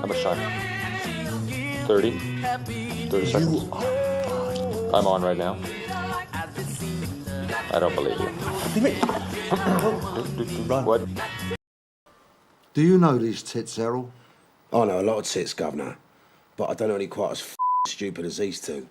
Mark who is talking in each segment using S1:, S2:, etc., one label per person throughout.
S1: How much time? 30? 30 seconds? I'm on right now. I don't believe you. What?
S2: Do you know these tits, Errol?
S3: I know a lot of tits, Governor, but I don't know any quite as stupid as these two.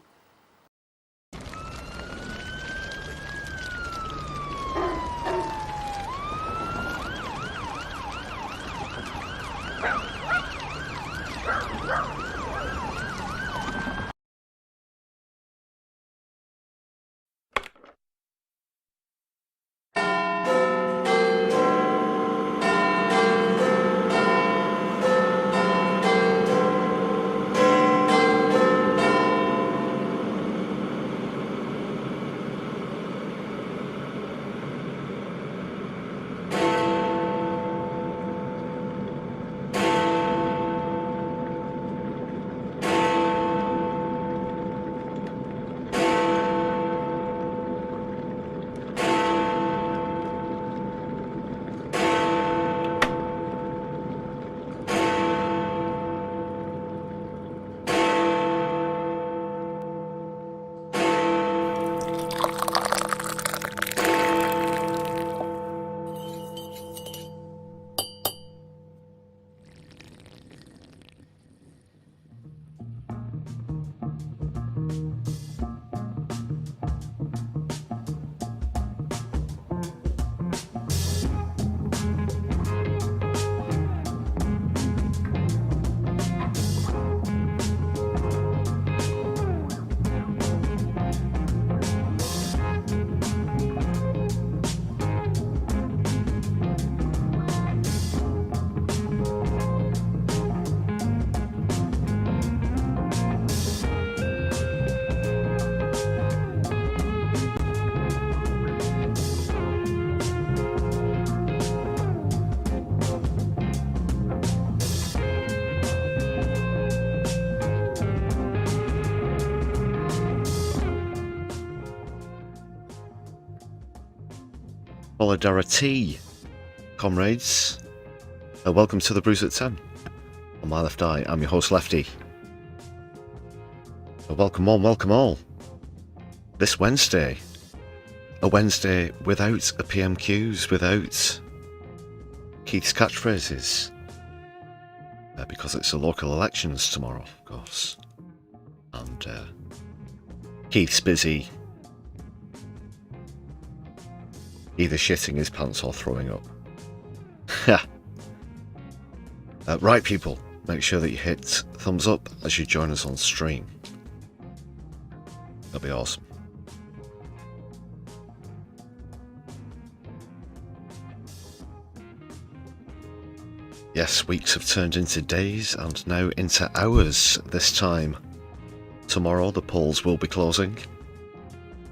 S4: Solidari-Tea, comrades. Welcome to the Brews at 10. On my left eye, I'm your host Lefty. Welcome all. This Wednesday, a Wednesday without a PMQs, without Keith's catchphrases, because it's the local elections tomorrow, of course, and Keith's busy either shitting his pants or throwing up. Right, people, make sure that you hit thumbs up as you join us on stream. That'll be awesome. Yes, weeks have turned into days and now into hours this time. Tomorrow the polls will be closing.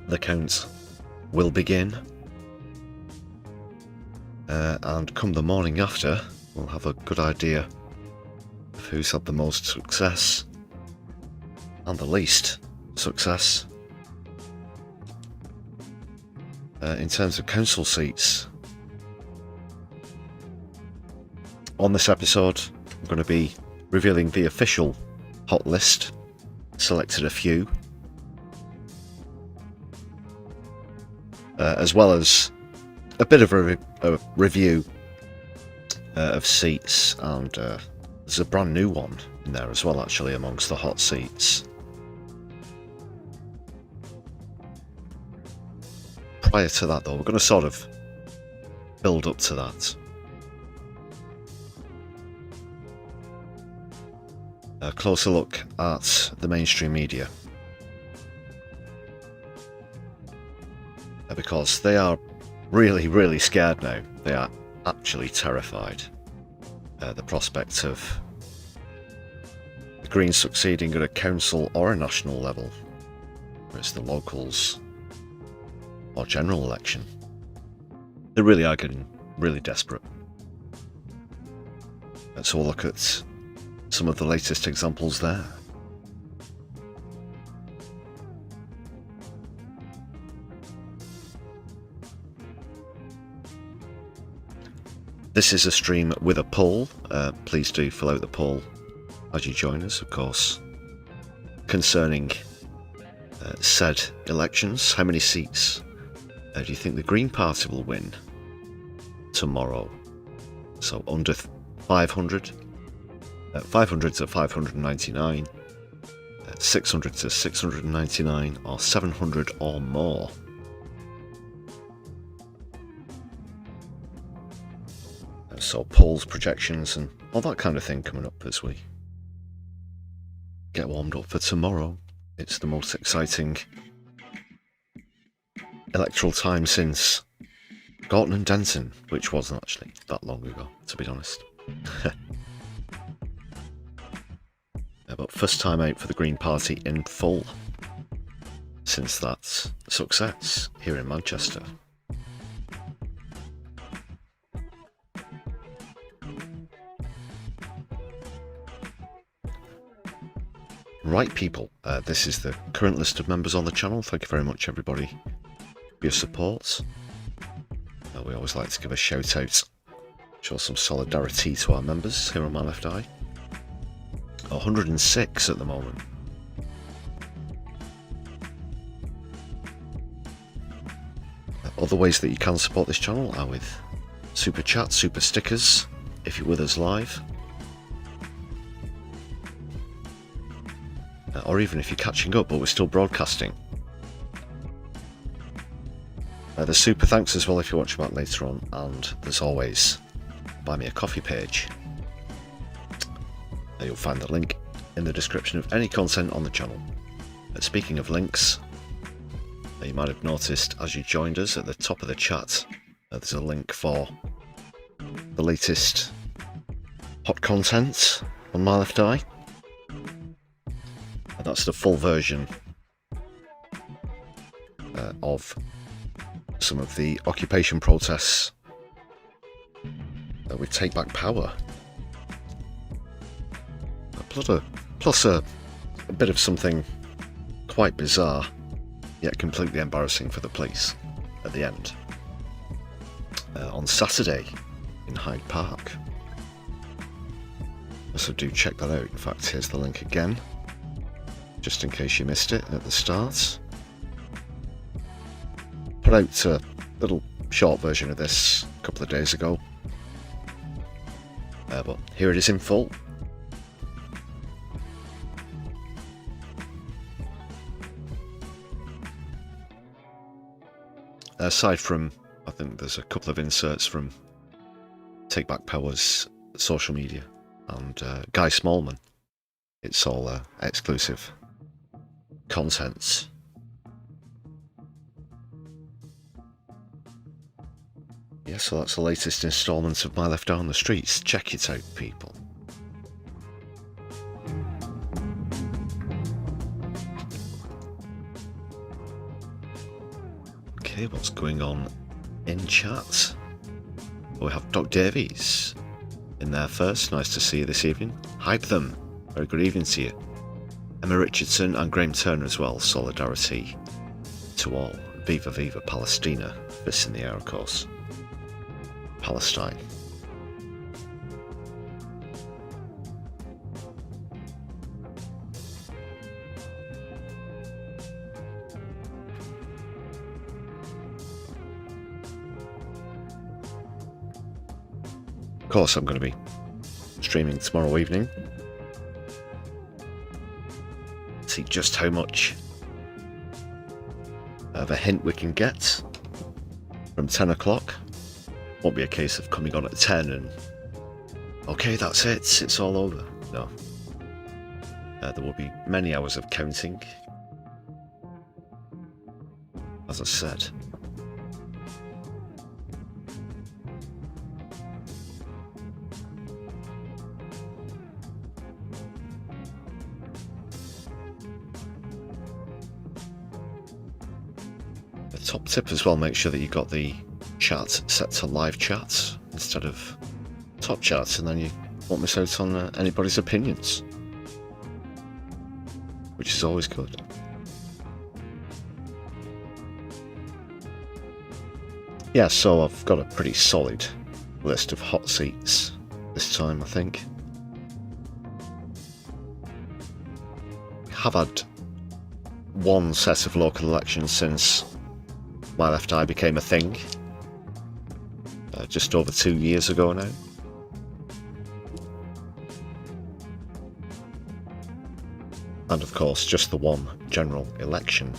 S4: The count will begin. And come the morning after, we'll have a good idea of who's had the most success and the least success. In terms of council seats, on this episode, I'm going to be revealing the official hot list, selected a few, as well as a bit of a review of seats, and there's a brand new one in there as well, actually, amongst the hot seats. Prior to that, though, we're going to sort of build up to that. A closer look at the mainstream media, because they are really scared now. They are actually terrified. The prospect of the Greens succeeding at a council or a national level, whether it's the locals or general election. They really are getting really desperate. So we'll look at some of the latest examples there. This is a stream with a poll. Please do fill out the poll as you join us, of course, concerning said elections. How many seats do you think the Green Party will win tomorrow? So under 500, 500 to 599, 600 to 699, or 700 or more. So polls, projections, and all that kind of thing coming up as we get warmed up for tomorrow. It's the most exciting electoral time since Gorton and Denton, which wasn't actually that long ago, to be honest. But first time out for the Green Party in full since that success here in Manchester. Right, people, this is the current list of members on the channel. Thank you very much, everybody, for your support. We always like to give a shout out, show some solidarity to our members here on My Left Eye. 106 at the moment. Other ways that you can support this channel are with super chats, super stickers, if you're with us live, or even if you're catching up but we're still broadcasting. There's super thanks as well if you watch back later on, and there's always buy me a coffee page. You'll find the link in the description of any content on the channel. Speaking of links, you might have noticed as you joined us at the top of the chat, there's a link for the latest hot content on My Left Eye. And that's the full version of some of the occupation protests with Take Back Power. Plus a bit of something quite bizarre, yet completely embarrassing for the police at the end. On Saturday in Hyde Park. So do check that out. In fact, here's the link again, just in case you missed it at the start. Put out a little short version of this a couple of days ago. But here it is in full. Aside from, I think there's a couple of inserts from Take Back Power's social media and Guy Smallman. It's all exclusive content. Yeah, so that's the latest instalment of My Left Eye on the Streets. Check it out, people. Okay, what's going on in chat? We have Doc Davies in there first. Nice to see you this evening. Hype them. Very good evening to you. Emma Richardson and Graham Turner as well. Solidarity to all. Viva Viva Palestina. Fists in the air, of course. Palestine. Of course, I'm going to be streaming tomorrow evening. See just how much of a hint we can get from 10 o'clock. Won't be a case of coming on at 10 and okay, that's it, it's all over. No. There will be many hours of counting, as I said. Top tip as well, make sure that you got the chat set to live chat instead of top chat, and then you won't miss out on anybody's opinions, which is always good. Yeah, so I've got a pretty solid list of hot seats this time, I think. have had one set of local elections since My Left Eye became a thing, just over 2 years ago now. And of course, just the one general election.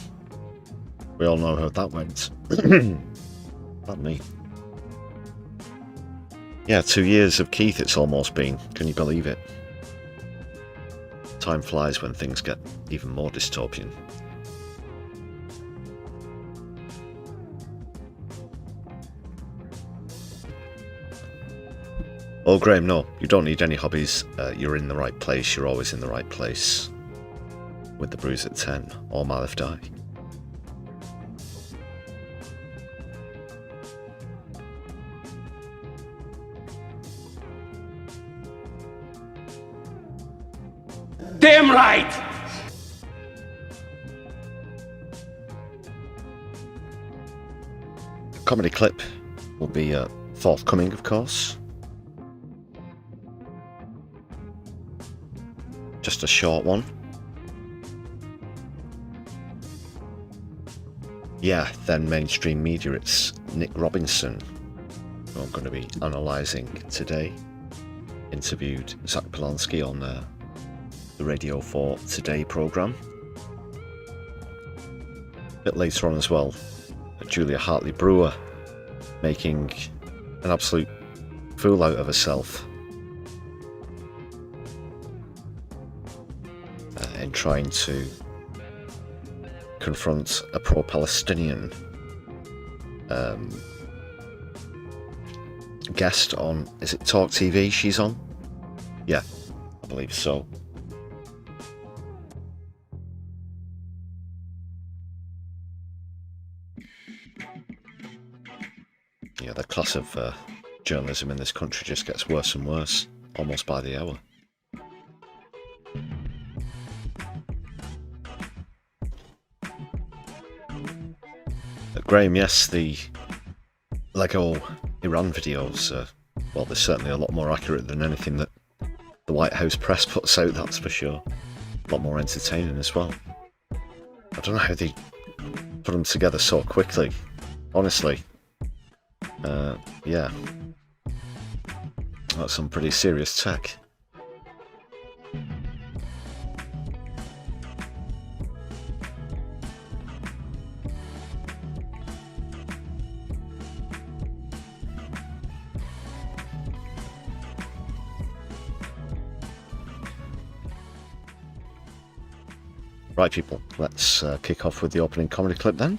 S4: We all know how that went. Pardon me. Yeah, 2 years of Keith it's almost been. Can you believe it? Time flies when things get even more dystopian. Oh, Graham, no, you don't need any hobbies. You're in the right place. You're always in the right place. With the Brews at 10 or My Left Eye.
S3: Damn right!
S4: Comedy clip will be forthcoming, of course. Just a short one. Yeah, then mainstream media, it's Nick Robinson, who I'm going to be analysing today. Interviewed Zack Polanski on the Radio 4 Today programme. A bit later on as well, Julia Hartley-Brewer making an absolute fool out of herself in trying to confront a pro-Palestinian guest on, is it Talk TV she's on? Yeah, I believe so. Yeah, the class of journalism in this country just gets worse and worse, almost by the hour. Graham, yes, the Lego Iran videos, well, they're certainly a lot more accurate than anything that the White House press puts out, that's for sure. A lot more entertaining as well. I don't know how they put them together so quickly, honestly. Yeah. That's some pretty serious tech. Right, people, let's kick off with the opening comedy clip then.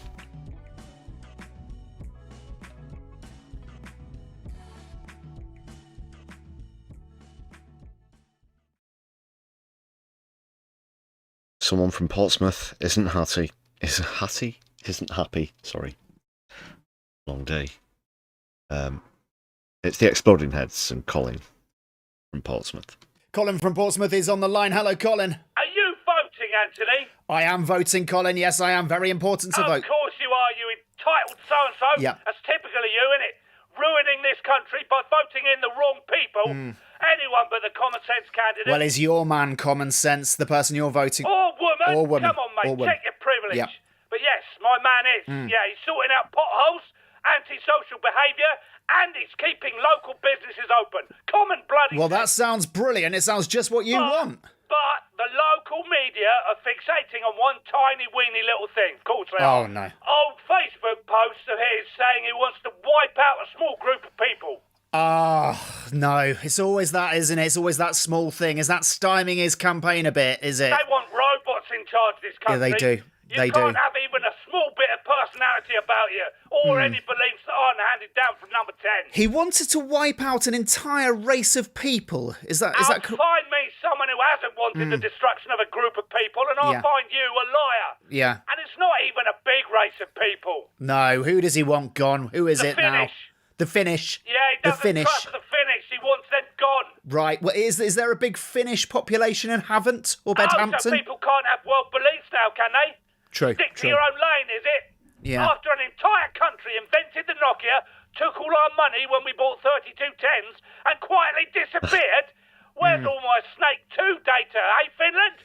S4: Someone from Portsmouth isn't happy. Isn't happy. Sorry. Long day. It's the Exploding Heads and Colin from Portsmouth.
S5: Colin from Portsmouth is on the line. Hello, Colin.
S6: Are you voting, Anthony?
S5: I am voting, Colin. Yes, I am. Very important to vote.
S6: Of course you are, you entitled so-and-so.
S5: Yeah.
S6: That's typical of you, isn't it? Ruining this country by voting in the wrong people. Anyone but the common sense candidate.
S5: Well, is your man Common Sense the person you're voting?
S6: Or woman.
S5: Or woman.
S6: Come on, mate.
S5: Or woman.
S6: Check your privilege.
S5: Yep.
S6: But yes, my man is. Yeah, he's sorting out potholes, antisocial behaviour, and he's keeping local businesses open. Common bloody
S5: Well, that
S6: sense.
S5: sounds brilliant. It sounds just what you want.
S6: But the local media are fixating on one tiny, weeny little thing. Of course they are.
S5: Oh, no.
S6: Old Facebook posts of his saying he wants to wipe out a small group of people.
S5: No. It's always that, isn't it? It's always that small thing. Is that stymieing his campaign a bit, is it?
S6: They want robots in charge of this
S5: Yeah,
S6: country.
S5: they do.
S6: You can't have even a small bit of personality about you, or any beliefs that aren't handed down from number 10.
S5: He wanted to wipe out an entire race of people. Is that
S6: Find me someone who hasn't wanted the destruction of a group of people, and I'll
S5: Yeah.
S6: find you a liar.
S5: Yeah.
S6: And it's not even a big race of people.
S5: No. Who does he want gone? Who is
S6: The
S5: it now?
S6: Finnish.
S5: The Finnish.
S6: Yeah, he
S5: The
S6: doesn't
S5: Finnish.
S6: trust the Finnish. He wants them gone.
S5: Right. Well, is there a big Finnish population in Havant or
S6: Oh,
S5: Bedhampton?
S6: so people can't have world beliefs now, can they?
S5: True.
S6: Stick to your own lane, is it?
S5: Yeah.
S6: After an entire country invented the Nokia, took all our money when we bought 3210s, and quietly disappeared, where's all my Snake 2 data, eh, Finland?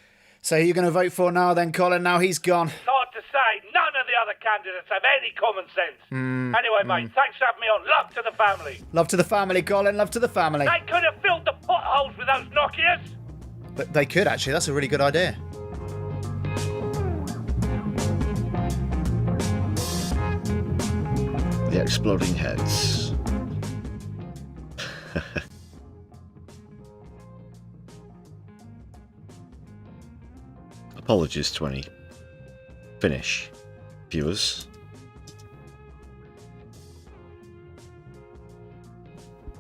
S5: So who are you going to vote for now then, Colin? Now he's gone.
S6: It's hard to say. None of the other candidates have any common sense. Anyway, mate, thanks for having me on. Love to the family.
S5: Love to the family, Colin. Love to the family.
S6: They could have filled the potholes with those Nokias.
S5: But they could, actually. That's a really good idea.
S4: The exploding heads. Apologies to any Finnish viewers.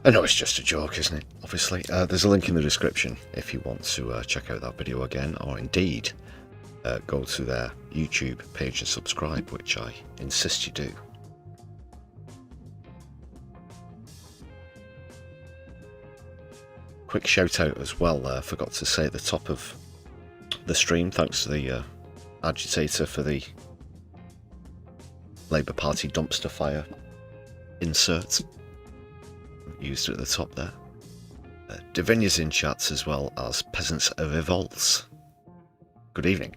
S4: I know it's just a joke, isn't it? Obviously. There's a link in the description if you want to check out that video again, or indeed go to their YouTube page and subscribe, which I insist you do. Quick shout out as well, forgot to say at the top of the stream, thanks to the agitator for the Labour Party dumpster fire insert used at the top there. Divinya's in chats as well as Peasants of Evolves. Good evening.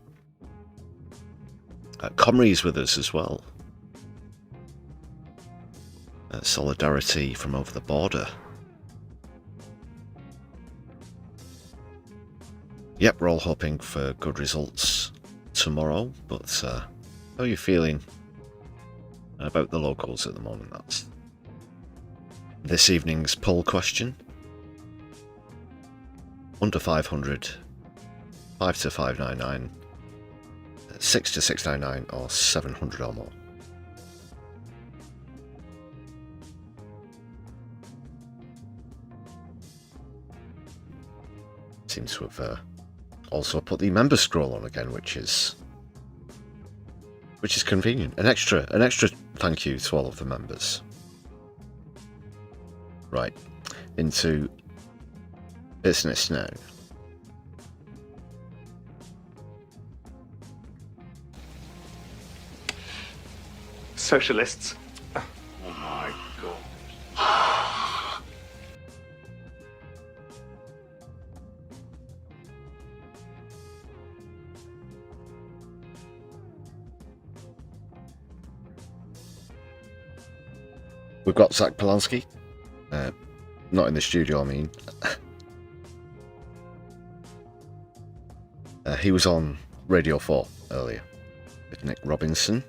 S4: Comrie's with us as well. Solidarity from over the border. Yep, we're all hoping for good results tomorrow, but how are you feeling about the locals at the moment? That's this evening's poll question. Under 500, 5 to 599, 6 to 699, or 700 or more. Seems to have also put the member scroll on again, which is convenient. An extra thank you to all of the members. Right, into business now.
S7: Socialists. Oh my God.
S4: We've got Zack Polanski. Not in the studio, I mean. He was on Radio 4 earlier with Nick Robinson.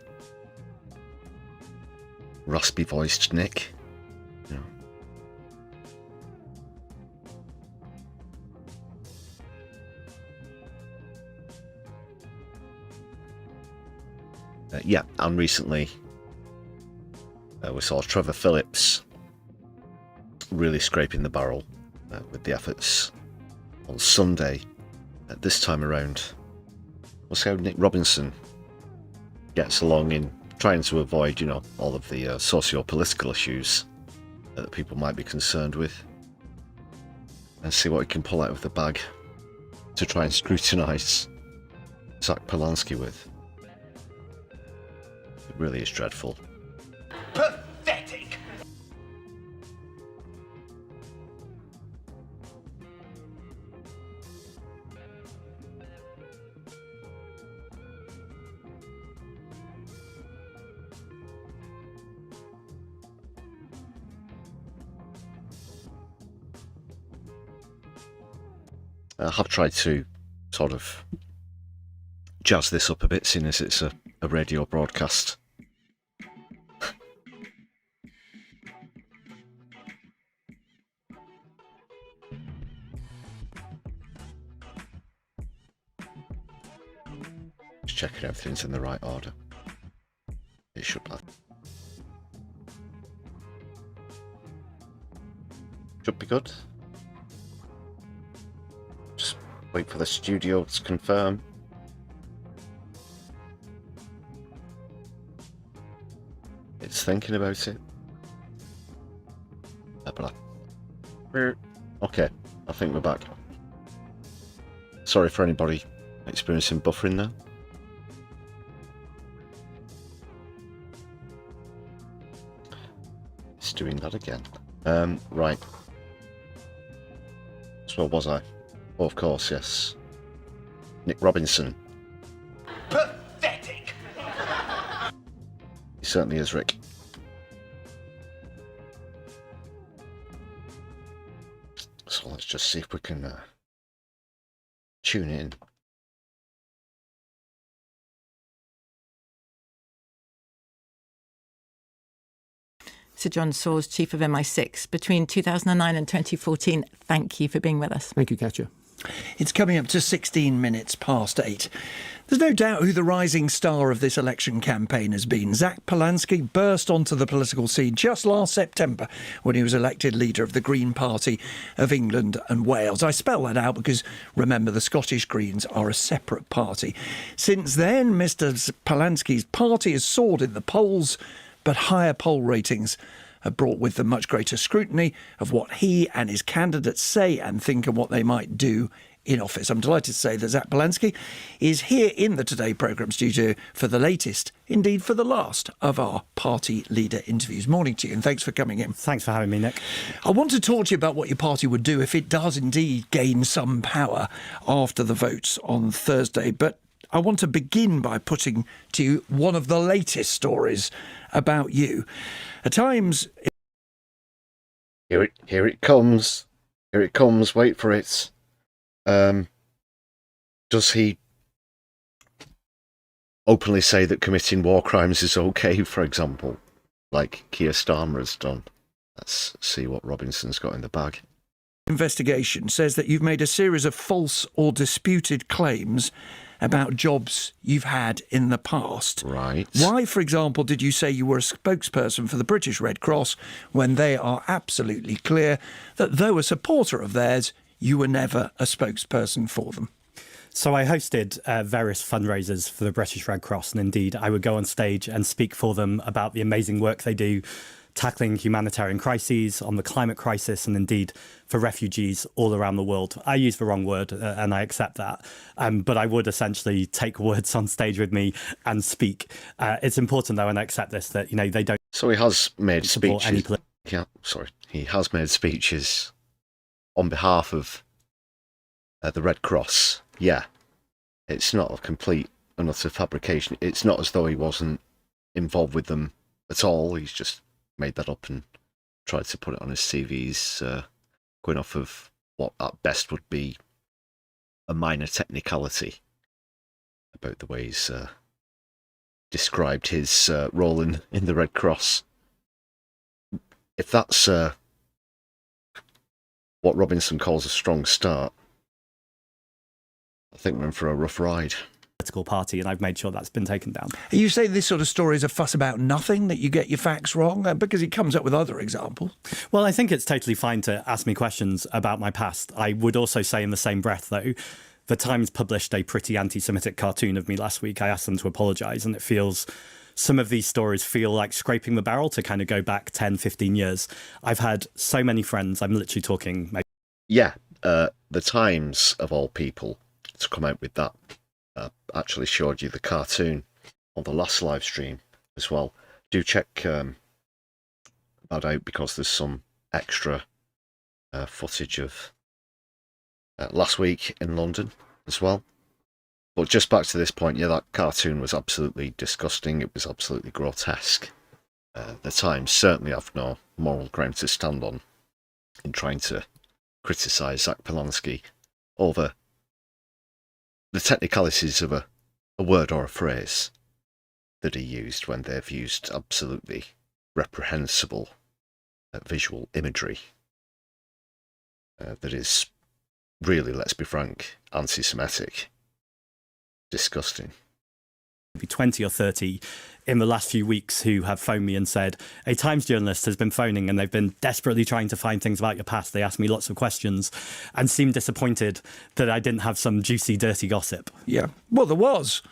S4: Raspy voiced Nick. You know. Yeah, and recently we saw Trevor Phillips really scraping the barrel with the efforts on Sunday. This time around, we'll see how Nick Robinson gets along in trying to avoid, you know, all of the socio-political issues that people might be concerned with, and see what he can pull out of the bag to try and scrutinise Zack Polanski with. It really is dreadful.
S6: Pathetic.
S4: I have tried to sort of jazz this up a bit, seeing as it's a radio broadcast. Just checking everything's in the right order. It should be. Should be good. Just wait for the studio to confirm. It's thinking about it. Okay, I think we're back. Sorry for anybody experiencing buffering there. It's doing that again. Right. So where was I? Oh, of course, yes. Nick Robinson.
S6: Pathetic.
S4: He certainly is, Rick. So let's just see if we can tune in.
S8: Sir John Saws, Chief of MI6, between 2009 and 2014. Thank you for being with us.
S9: Thank you, Katja.
S10: It's coming up to 16 minutes past 8. There's no doubt who the rising star of this election campaign has been. Zack Polanski burst onto the political scene just last September when he was elected leader of the Green Party of England and Wales. I spell that out because, remember, the Scottish Greens are a separate party. Since then, Mr Polanski's party has soared in the polls, but higher poll ratings have brought with them much greater scrutiny of what he and his candidates say and think and what they might do in office. I'm delighted to say that Zack Polanski is here in the Today programme studio for the latest, indeed for the last, of our party leader interviews. Morning to you and thanks for coming in.
S9: Thanks for having me, Nick.
S10: I want to talk to you about what your party would do if it does indeed gain some power after the votes on Thursday, but I want to begin by putting to you one of the latest stories about you. At times...
S4: Here it comes. Here it comes. Wait for it. Does he openly say that committing war crimes is okay, for example, like Keir Starmer has done? Let's see what Robinson's got in the bag.
S10: Investigation says that you've made a series of false or disputed claims about jobs you've had in the past.
S4: Right.
S10: Why, for example, did you say you were a spokesperson for the British Red Cross when they are absolutely clear that though a supporter of theirs, you were never a spokesperson for them?
S9: So I hosted various fundraisers for the British Red Cross, and indeed I would go on stage and speak for them about the amazing work they do tackling humanitarian crises, on the climate crisis, and indeed for refugees all around the world. I use the wrong word, and I accept that. But I would essentially take words on stage with me and speak. It's important, though, and I accept this, that they don't.
S4: So he has made
S9: support
S4: speeches. He has made speeches on behalf of the Red Cross. Yeah, it's not a complete and utter fabrication. It's not as though he wasn't involved with them at all. He's just made that up and tried to put it on his CVs, going off of what at best would be a minor technicality about the way he's described his role in the Red Cross. If that's what Robinson calls a strong start, I think we're in for a rough ride.
S9: Political party, and I've made sure that's been taken down.
S10: You say this sort of story is a fuss about nothing, that you get your facts wrong, because it comes up with other examples.
S9: Well, I think it's totally fine to ask me questions about my past. I would also say in the same breath, though, the Times published a pretty anti-Semitic cartoon of me last week. I asked them to apologise, and some of these stories feel like scraping the barrel to kind of go back 10, 15 years. I've had so many friends, I'm literally talking...
S4: Yeah, the Times, of all people, to come out with that. Actually showed you the cartoon on the last live stream as well. Do check that out, because there's some extra footage of last week in London as well. But just back to this point, yeah, that cartoon was absolutely disgusting. It was absolutely grotesque. The Times certainly have no moral ground to stand on in trying to criticise Zack Polanski over the technicalities of a word or a phrase that he used when they've used absolutely reprehensible visual imagery that is really, let's be frank, anti-Semitic. Disgusting.
S9: Maybe 20 or 30 in the last few weeks who have phoned me and said, a Times journalist has been phoning and they've been desperately trying to find things about your past. They asked me lots of questions and seemed disappointed that I didn't have some juicy, dirty gossip.
S10: Yeah, well, there was,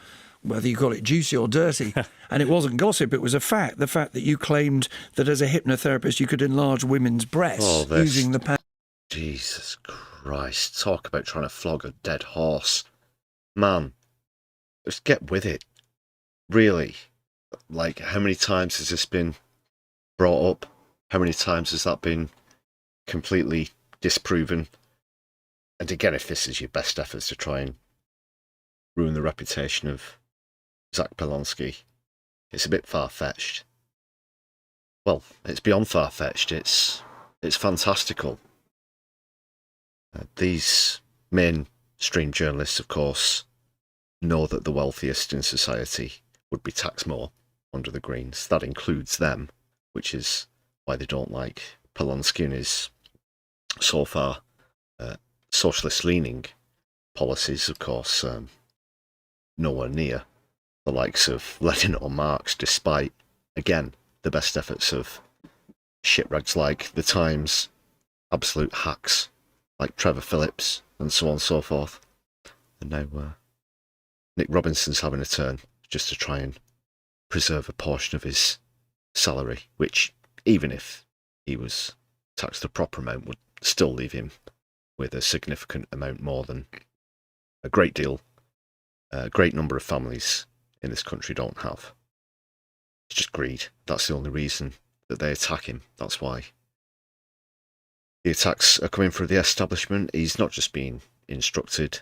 S10: whether you call it juicy or dirty. And it wasn't gossip, it was a fact. The fact that you claimed that as a hypnotherapist you could enlarge women's breasts using the pen.
S4: Jesus Christ, talk about trying to flog a dead horse. Man, just get with it. Really. Like, how many times has this been brought up? How many times has that been completely disproven? And again, if this is your best efforts to try and ruin the reputation of Zack Polanski. It's a bit far-fetched. Well, it's beyond far-fetched. It's fantastical. These mainstream journalists, of course, know that the wealthiest in society would be taxed more under the Greens. That includes them, which is why they don't like Polanski and his so far socialist-leaning policies, of course, nowhere near the likes of Lenin or Marx, despite, again, the best efforts of shitrags like The Times, absolute hacks like Trevor Phillips, and so on and so forth. And now Nick Robinson's having a turn just to try and preserve a portion of his salary, which, even if he was taxed the proper amount, would still leave him with a significant amount more than a great number of families in this country don't have. It's just greed. That's the only reason that they attack him. That's why the attacks are coming from the establishment. He's not just being instructed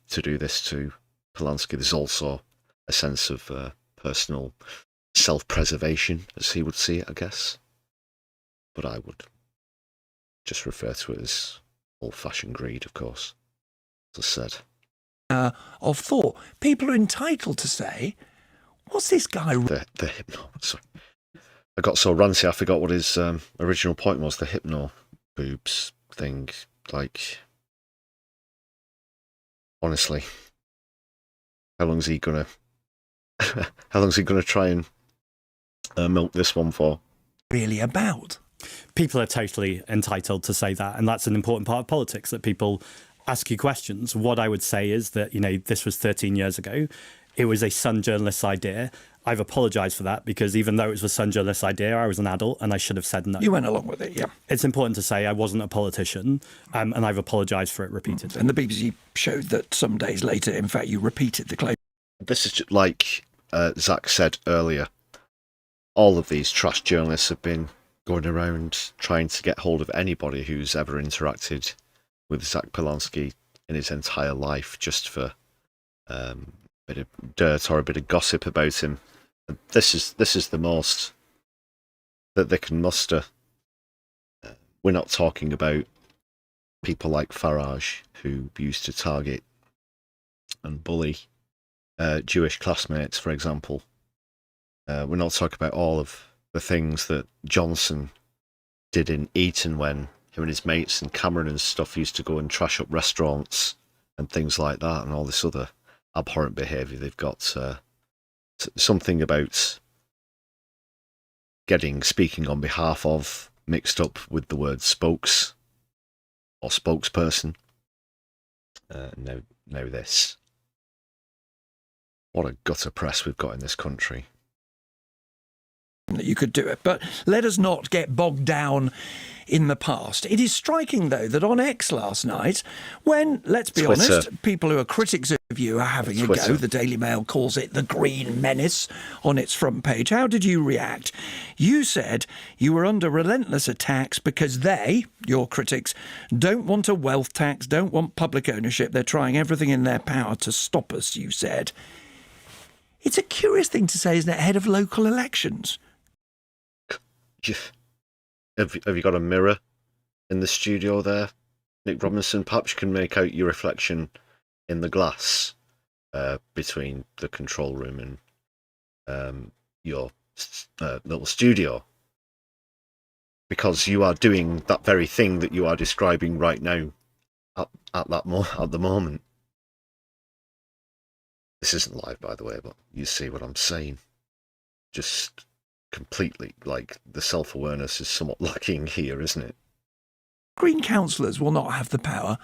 S4: to do this to Polanski. There's also a sense of personal self-preservation, as he would see it, I guess. But I would just refer to it as old-fashioned greed, of course, as I said.
S10: Of thought. People are entitled to say, what's this guy...
S4: The hypno... Sorry. I got so ranty I forgot what his original point was, the hypno boobs thing. Like, honestly, how long's he gonna try and milk this one for?
S10: Really about?
S9: People are totally entitled to say that, and that's an important part of politics, that people ask you questions. What I would say is that, you know, this was 13 years ago. It was a Sun journalist's idea. I've apologised for that, because even though it was a Sun journalist's idea, I was an adult and I should have said no.
S10: You went along with it, yeah.
S9: It's important to say I wasn't a politician, and I've apologised for it repeatedly.
S10: And the BBC showed that some days later, in fact, you repeated the claim.
S4: This is just like Zack said earlier. All of these trash journalists have been going around trying to get hold of anybody who's ever interacted with Zack Polanski in his entire life, just for a bit of dirt or a bit of gossip about him. This is the most that they can muster. We're not talking about people like Farage, who used to target and bully Jewish classmates, for example. We're not talking about all of the things that Johnson did in Eton when him and his mates and Cameron and stuff used to go and trash up restaurants and things like that, and all this other abhorrent behaviour. They've got something about speaking on behalf of mixed up with the word spokes or spokesperson. Now this. What a gutter press we've got in this country.
S10: That you could do it, but let us not get bogged down in the past. It is striking, though, that on X last night, when, let's be honest, people who are critics of you are having a go, the Daily Mail calls it the Green Menace on its front page. How did you react? You said you were under relentless attacks because they, your critics, don't want a wealth tax, don't want public ownership. They're trying everything in their power to stop us, you said. It's a curious thing to say, isn't it, ahead of local elections?
S4: Have you got a mirror in the studio there, Nick Robinson? Perhaps you can make out your reflection in the glass between the control room and your little studio, because you are doing that very thing that you are describing right now at the moment. This isn't live, by the way, but you see what I'm saying. Just completely, like, the self-awareness is somewhat lacking here, isn't it?
S10: Green councillors will not have the power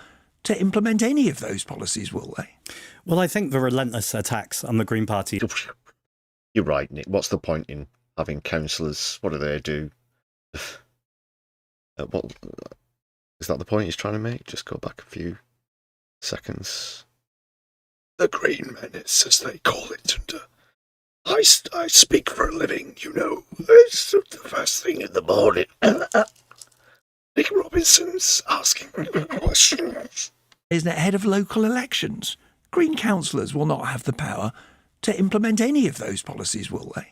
S10: to implement any of those policies, will they?
S9: Well, I think the relentless attacks on the Green Party...
S4: You're right, Nick. What's the point in having councillors? What do they do? What is that the point he's trying to make? Just go back a few seconds. The Green Menace, as they call it, and I speak for a living, you know. It's the first thing in the morning. Nick Robinson's asking questions.
S10: Isn't it ahead of local elections? Green councillors will not have the power to implement any of those policies, will they?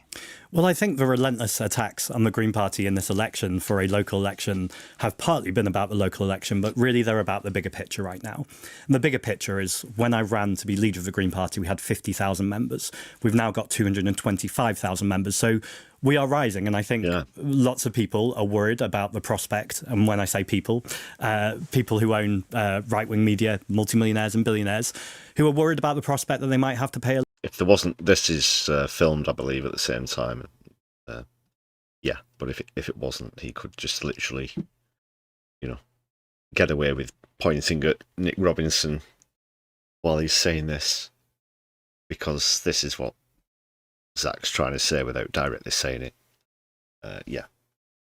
S9: Well, I think the relentless attacks on the Green Party in this election for a local election have partly been about the local election, but really they're about the bigger picture right now. And the bigger picture is when I ran to be leader of the Green Party, we had 50,000 members. We've now got 225,000 members. So we are rising. And I think lots of people are worried about the prospect. And when I say people, people who own right-wing media, multimillionaires and billionaires, who are worried about the prospect that they might have to pay a
S4: If there wasn't, this is filmed, I believe, at the same time. But if it wasn't, he could just literally, get away with pointing at Nick Robinson while he's saying this, because this is what Zack's trying to say without directly saying it.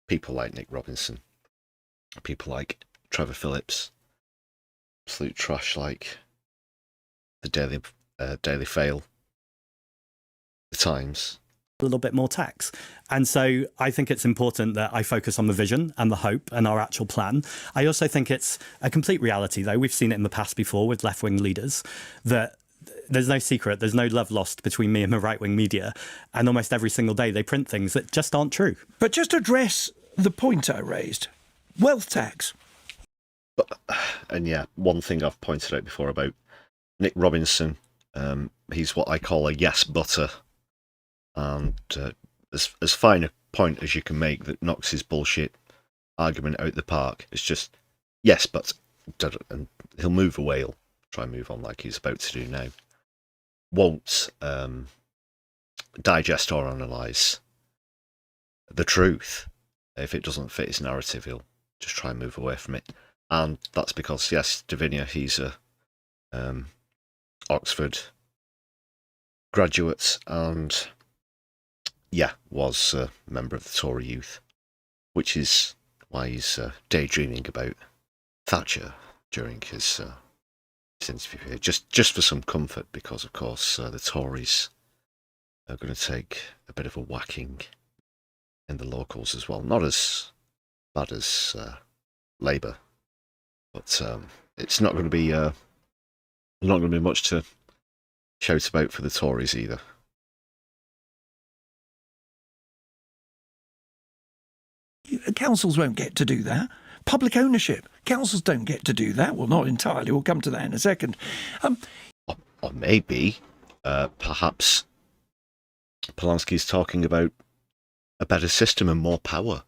S4: People like Nick Robinson, people like Trevor Phillips, absolute trash like the Daily Fail, the Times,
S9: a little bit more tax. And so I think it's important that I focus on the vision and the hope and our actual plan. I also think it's a complete reality, though. We've seen it in the past before with left-wing leaders, that there's no secret, there's no love lost between me and the right-wing media. And almost every single day they print things that just aren't true.
S10: But just address the point I raised. Wealth tax.
S4: One thing I've pointed out before about Nick Robinson, he's what I call a yes butter. And as fine a point as you can make that knocks his bullshit argument out the park, it's just, yes, but, and he'll move away, he'll try and move on like he's about to do now. Won't digest or analyse the truth. If it doesn't fit his narrative, he'll just try and move away from it. And that's because, yes, Davinia, he's a Oxford graduate and was a member of the Tory youth, which is why he's daydreaming about Thatcher during his interview here, just for some comfort, because of course the Tories are going to take a bit of a whacking in the locals as well. Not as bad as Labour, but it's not going to be much to shout about for the Tories either.
S10: Councils won't get to do that. Public ownership. Councils don't get to do that. Well, not entirely. We'll come to that in a second.
S4: Or maybe, perhaps, Polanski's talking about a better system and more power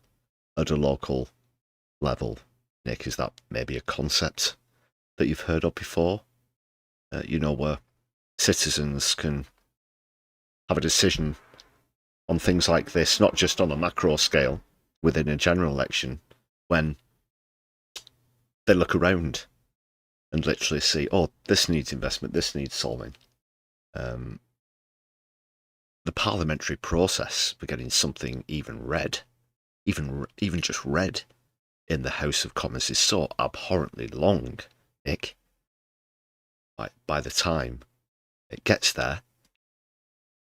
S4: at a local level. Nick, is that maybe a concept that you've heard of before? Where citizens can have a decision on things like this, not just on a macro scale within a general election, when they look around and literally see, oh, this needs investment, this needs solving. The parliamentary process for getting something even just read in the House of Commons is so abhorrently long, Nick. By the time it gets there,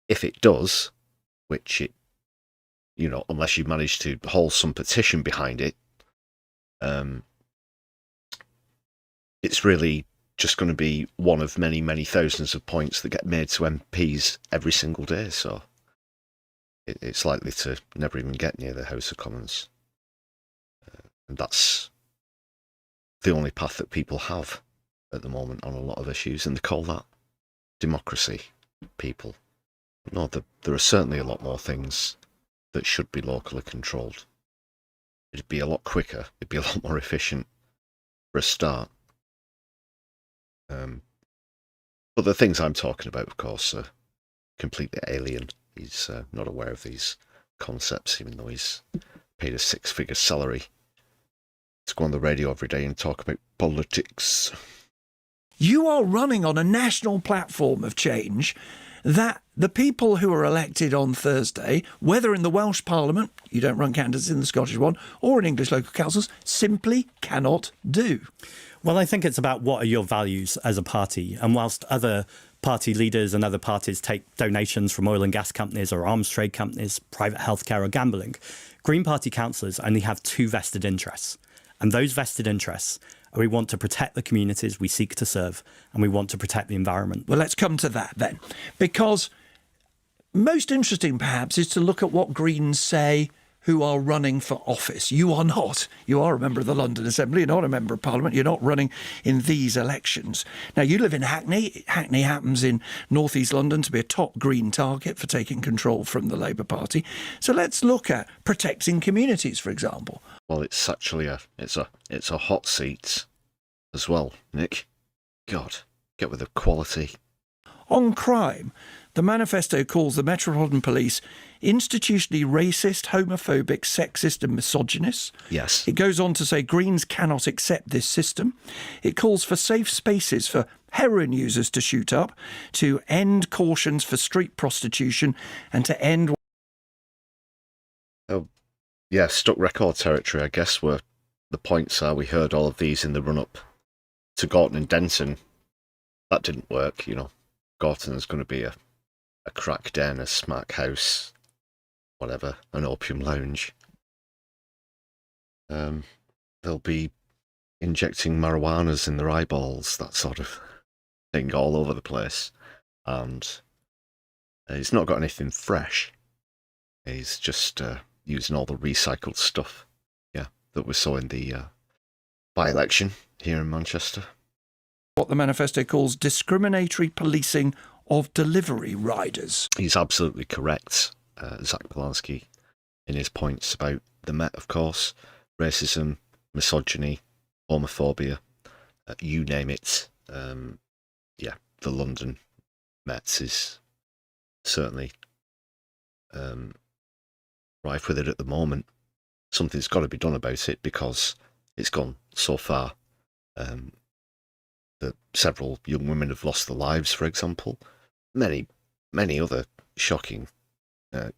S4: if it does, which it, unless you manage to hold some petition behind it, it's really just going to be one of many, many thousands of points that get made to MPs every single day. So it's likely to never even get near the House of Commons. And that's the only path that people have at the moment on a lot of issues, and they call that democracy, people. No, there are certainly a lot more things that should be locally controlled. It'd be a lot quicker, it'd be a lot more efficient for a start. But the things I'm talking about, of course, are completely alien. He's not aware of these concepts, even though he's paid a six-figure salary to go on the radio every day and talk about politics.
S10: You are running on a national platform of change that the people who are elected on Thursday, whether in the Welsh Parliament, you don't run candidates in the Scottish one, or in English local councils, simply cannot do.
S9: Well, I think it's about what are your values as a party. And whilst other party leaders and other parties take donations from oil and gas companies or arms trade companies, private healthcare or gambling, Green Party councillors only have two vested interests. And those vested interests We want to protect the communities we seek to serve, and we want to protect the environment.
S10: Well, let's come to that then. Because most interesting, perhaps, is to look at what Greens say who are running for office. You are not. You are a member of the London Assembly. You're not a member of Parliament. You're not running in these elections. Now, you live in Hackney. Hackney happens in North East London to be a top Green target for taking control from the Labour Party. So let's look at protecting communities, for example.
S4: Well, it's actually it's a hot seat as well, Nick. God, get with the quality.
S10: On crime, the manifesto calls the Metropolitan Police institutionally racist, homophobic, sexist and misogynist.
S4: Yes.
S10: It goes on to say Greens cannot accept this system. It calls for safe spaces for heroin users to shoot up, to end cautions for street prostitution and to end...
S4: Oh, yeah, stuck record territory, I guess, where the points are. We heard all of these in the run-up to Gorton and Denton. That didn't work, you know. Gorton's going to be a crack den, a smack house, whatever, an opium lounge. They'll be injecting marijuanas in their eyeballs, that sort of thing, all over the place. And he's not got anything fresh. He's just using all the recycled stuff, that we saw in the by-election here in Manchester.
S10: What the manifesto calls discriminatory policing of delivery riders.
S4: He's absolutely correct, Zack Polanski, in his points about the Met, of course, racism, misogyny, homophobia, you name it. The London Met is certainly rife with it at the moment. Something's got to be done about it because it's gone so far that several young women have lost their lives, for example. Many other shocking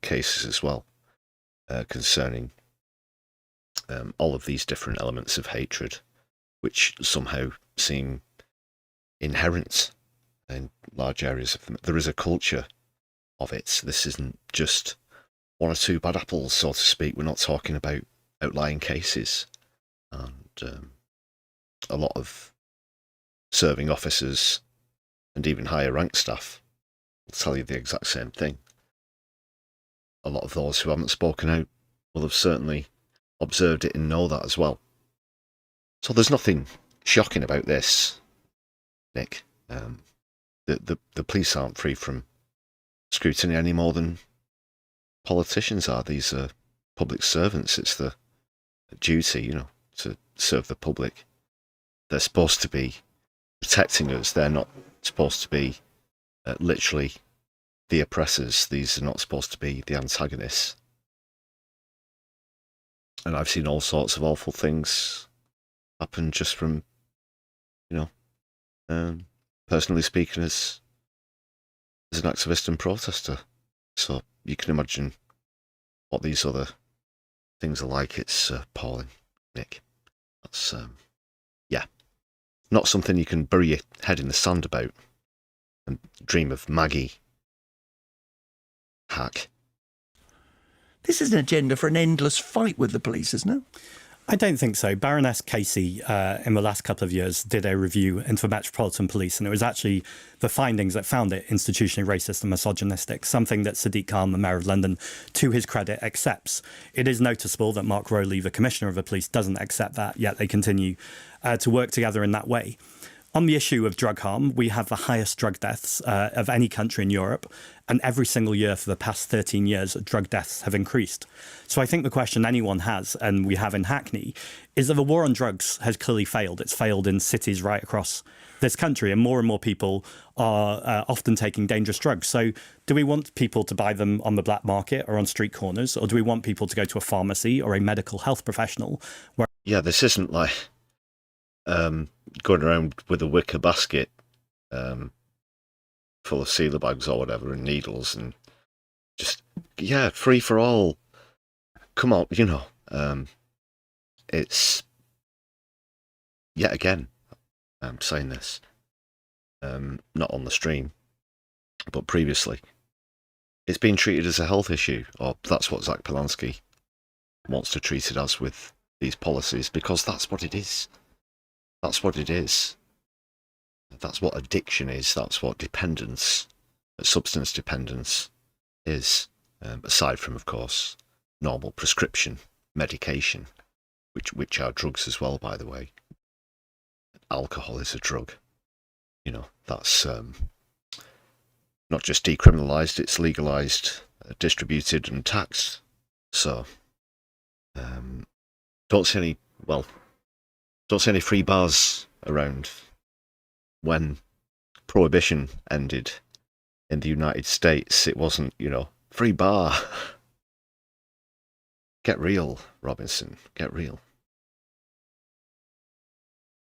S4: cases as well concerning all of these different elements of hatred, which somehow seem inherent in large areas of them. There is a culture of it. This isn't just one or two bad apples, so to speak. We're not talking about outlying cases. And a lot of serving officers and even higher rank staff will tell you the exact same thing. A lot of those who haven't spoken out will have certainly observed it and know that as well. So there's nothing shocking about this, Nick. The police aren't free from scrutiny any more than politicians are. These are public servants. It's the duty, to serve the public. They're supposed to be protecting us. They're not supposed to be literally the oppressors. These are not supposed to be the antagonists. And I've seen all sorts of awful things happen just from, personally speaking as an activist and protester. So you can imagine what these other things are like. It's appalling, Nick. That's, not something you can bury your head in the sand about and dream of Maggie. Hack.
S10: This is an agenda for an endless fight with the police, isn't it?
S9: I don't think so. Baroness Casey, in the last couple of years, did a review into the Metropolitan Police, and it was actually the findings that found it institutionally racist and misogynistic, something that Sadiq Khan, the Mayor of London, to his credit, accepts. It is noticeable that Mark Rowley, the Commissioner of the Police, doesn't accept that, yet they continue to work together in that way. On the issue of drug harm, we have the highest drug deaths of any country in Europe, and every single year for the past 13 years, drug deaths have increased. So I think the question anyone has, and we have in Hackney, is that the war on drugs has clearly failed. It's failed in cities right across this country, and more people are often taking dangerous drugs. So do we want people to buy them on the black market or on street corners, or do we want people to go to a pharmacy or a medical health professional?
S4: Yeah, this isn't like going around with a wicker basket full of sealer bags or whatever and needles and just, free for all. Come on, it's, yet again, I'm saying this, not on the stream, but previously, it's been treated as a health issue, or that's what Zack Polanski wants to treat it as with these policies, because that's what it is. That's what it is. That's what addiction is. That's what dependence, substance dependence is. Aside from, of course, normal prescription medication, which are drugs as well, by the way. Alcohol is a drug. You know, that's not just decriminalised, it's legalised, distributed and taxed. So, don't see any free bars around. When Prohibition ended in the United States, it wasn't, free bar. Get real, Robinson, get real.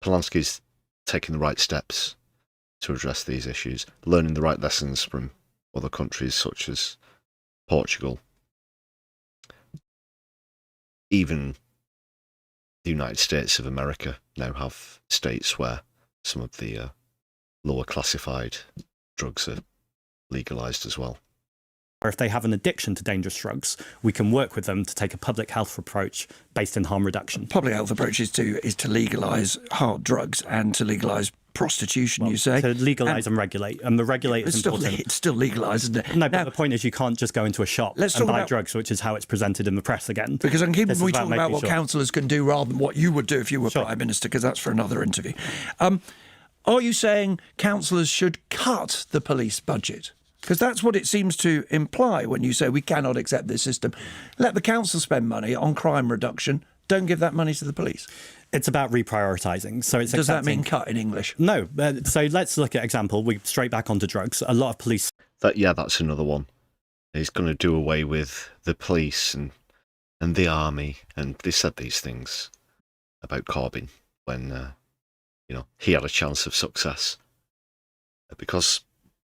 S4: Polanski's taking the right steps to address these issues, learning the right lessons from other countries such as Portugal. Even the United States of America now have states where some of the lower classified drugs are legalised as well.
S9: Or if they have an addiction to dangerous drugs, we can work with them to take a public health approach based in harm reduction.
S10: Public health approach is to legalise hard drugs and to legalise prostitution, you say?
S9: To legalise and regulate. And the regulate is important.
S10: It's still legalised, isn't it?
S9: No, but the point is you can't just go into a shop and buy drugs, which is how it's presented in the press again.
S10: Because we talk about what councillors can do rather than what you would do if you were Prime Minister, because that's for another interview. Are you saying councillors should cut the police budget? Because that's what it seems to imply when you say we cannot accept this system. Let the council spend money on crime reduction. Don't give that money to the police.
S9: It's about reprioritising. So
S10: does that mean cut in English?
S9: No. So let's look at example. We straight back onto drugs. A lot of police.
S4: That's another one. He's going to do away with the police and the army, and they said these things about Corbyn when he had a chance of success, because,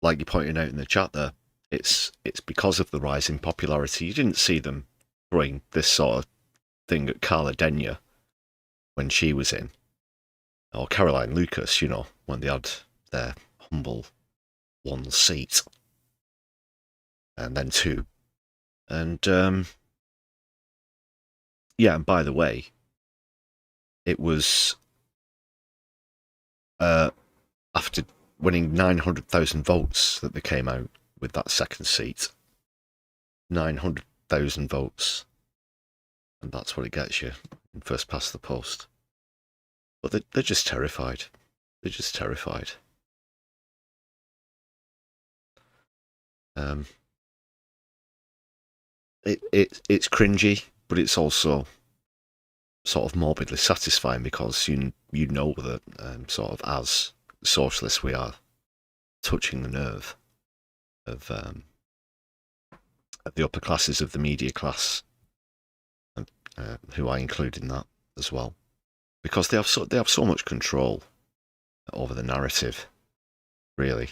S4: like you pointed out in the chat there, it's because of the rise in popularity. You didn't see them throwing this sort of thing at Carla Denyer when she was in, or Caroline Lucas, when they had their humble one seat and then two. And and by the way, it was after winning 900,000 votes that they came out with that second seat. 900,000 votes. And that's what it gets you in first past the post. But they're just terrified. They're just terrified. It's cringy, but it's also sort of morbidly satisfying, because you know that sort of as socialists we are touching the nerve of the upper classes of the media class, who I include in that as well, because they have so much control over the narrative, really.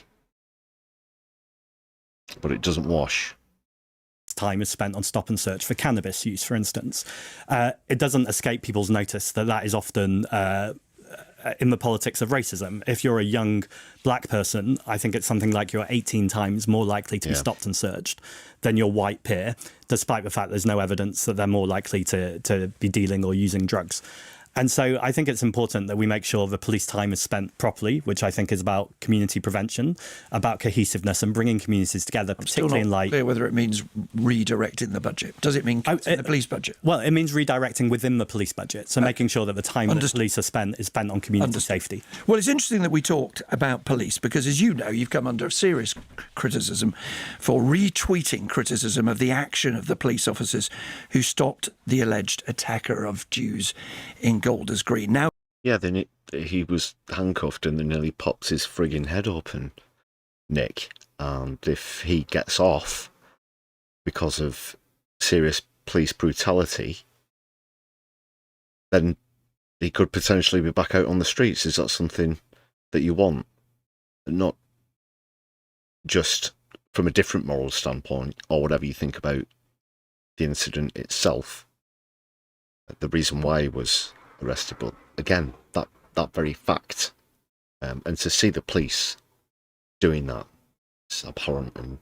S4: But it doesn't wash.
S9: Time is spent on stop and search for cannabis use, for instance. It doesn't escape people's notice that is often in the politics of racism. If you're a young black person, I think it's something like you're 18 times more likely to be stopped and searched than your white peer, despite the fact there's no evidence that they're more likely to be dealing or using drugs. And so I think it's important that we make sure the police time is spent properly, which I think is about community prevention, about cohesiveness and bringing communities together, particularly in light.
S10: Clear whether it means redirecting the budget. Does it mean cutting the police budget?
S9: Well, it means redirecting within the police budget. So making sure that the time that police are spent is spent on community safety.
S10: Well, it's interesting that we talked about police because, as you know, you've come under serious criticism for retweeting criticism of the action of the police officers who stopped the alleged attacker of Jews in Golders Green. Now,
S4: then he was handcuffed and they nearly popped his frigging head open, Nick. And if he gets off because of serious police brutality, then he could potentially be back out on the streets. Is that something that you want? Not just from a different moral standpoint or whatever you think about the incident itself, the reason why he was arrested, but again, that very fact, and to see the police doing that is abhorrent and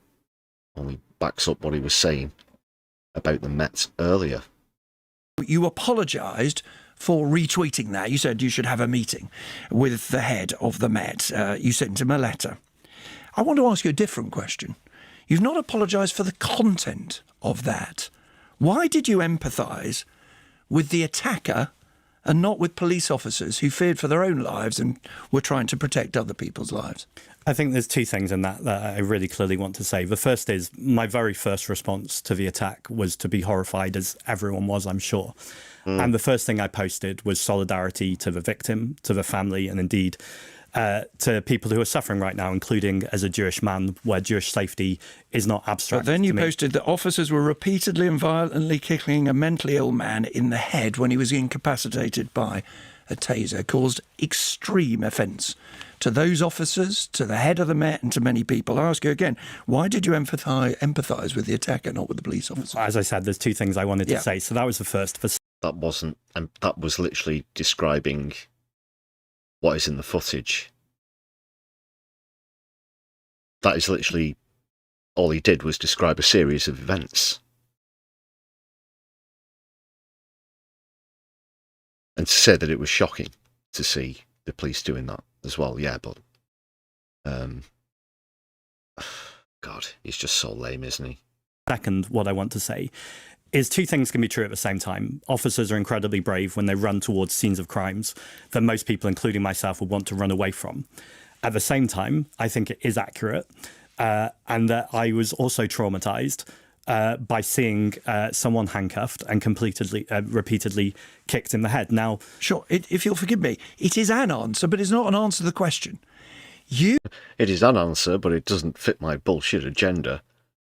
S4: only backs up what he was saying about the Met earlier.
S10: You apologised for retweeting that. You said you should have a meeting with the head of the Met. You sent him a letter. I want to ask you a different question. You've not apologised for the content of that. Why did you empathise with the attacker and not with police officers who feared for their own lives and were trying to protect other people's lives?
S9: I think there's two things in that I really clearly want to say. The first is my very first response to the attack was to be horrified, as everyone was, I'm sure. And the first thing I posted was solidarity to the victim, to the family, and indeed to people who are suffering right now, including as a Jewish man, where Jewish safety is not abstract.
S10: But then you posted that officers were repeatedly and violently kicking a mentally ill man in the head when he was incapacitated by a taser, caused extreme offence to those officers, to the head of the Met, and to many people. I ask you again, why did you empathise with the attacker, not with the police officer?
S9: As I said, there's two things I wanted to say. So that was the first.
S4: That wasn't, and that was literally describing what is in the footage. That is literally all he did, was describe a series of events. And to say that it was shocking to see the police doing that as well, yeah, but God, he's just so lame, isn't he?
S9: Second, what I want to say is two things can be true at the same time. Officers are incredibly brave when they run towards scenes of crimes that most people, including myself, would want to run away from. At the same time, I think it is accurate, and that I was also traumatised by seeing someone handcuffed and repeatedly kicked in the head. Now,
S10: sure, if you'll forgive me, it is an answer, but it's not an answer to the question.
S4: It is an answer, but it doesn't fit my bullshit agenda,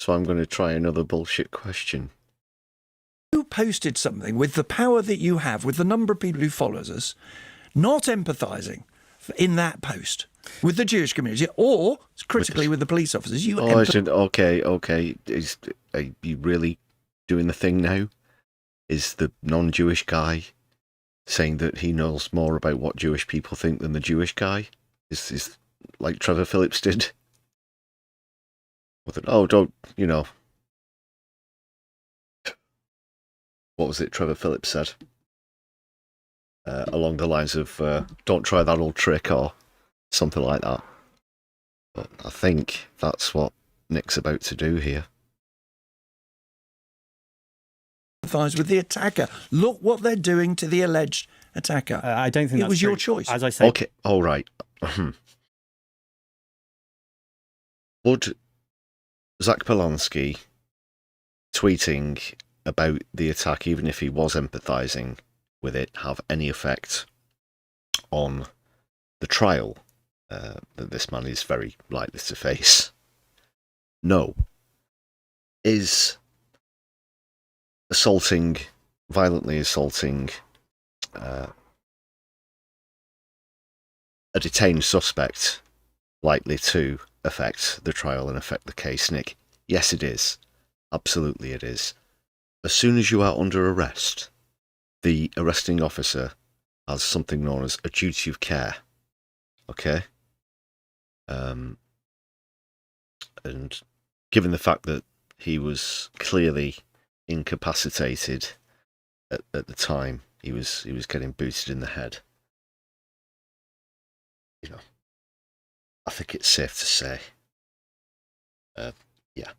S4: so I'm going to try another bullshit question.
S10: You posted something with the power that you have, with the number of people who follows us, not empathising in that post with the Jewish community, or critically with the police officers.
S4: Okay. Are you really doing the thing now? Is the non-Jewish guy saying that he knows more about what Jewish people think than the Jewish guy? Is like Trevor Phillips did? Don't, you know. What was it Trevor Phillips said? Along the lines of, don't try that old trick, or something like that. But I think that's what Nick's about to do here.
S10: With the attacker. Look what they're doing to the alleged attacker.
S9: I don't think
S10: it was
S9: true.
S10: your choice.
S9: As I say.
S4: Okay, all right. Would Zack Polanski tweeting about the attack, even if he was empathising with it, have any effect on the trial that this man is very likely to face? No. Is violently assaulting a detained suspect likely to affect the trial and affect the case, Nick? Yes, it is. Absolutely it is. As soon as you are under arrest, the arresting officer has something known as a duty of care. Okay? And given the fact that he was clearly incapacitated at the time he was getting booted in the head, you know, I think it's safe to say, yeah,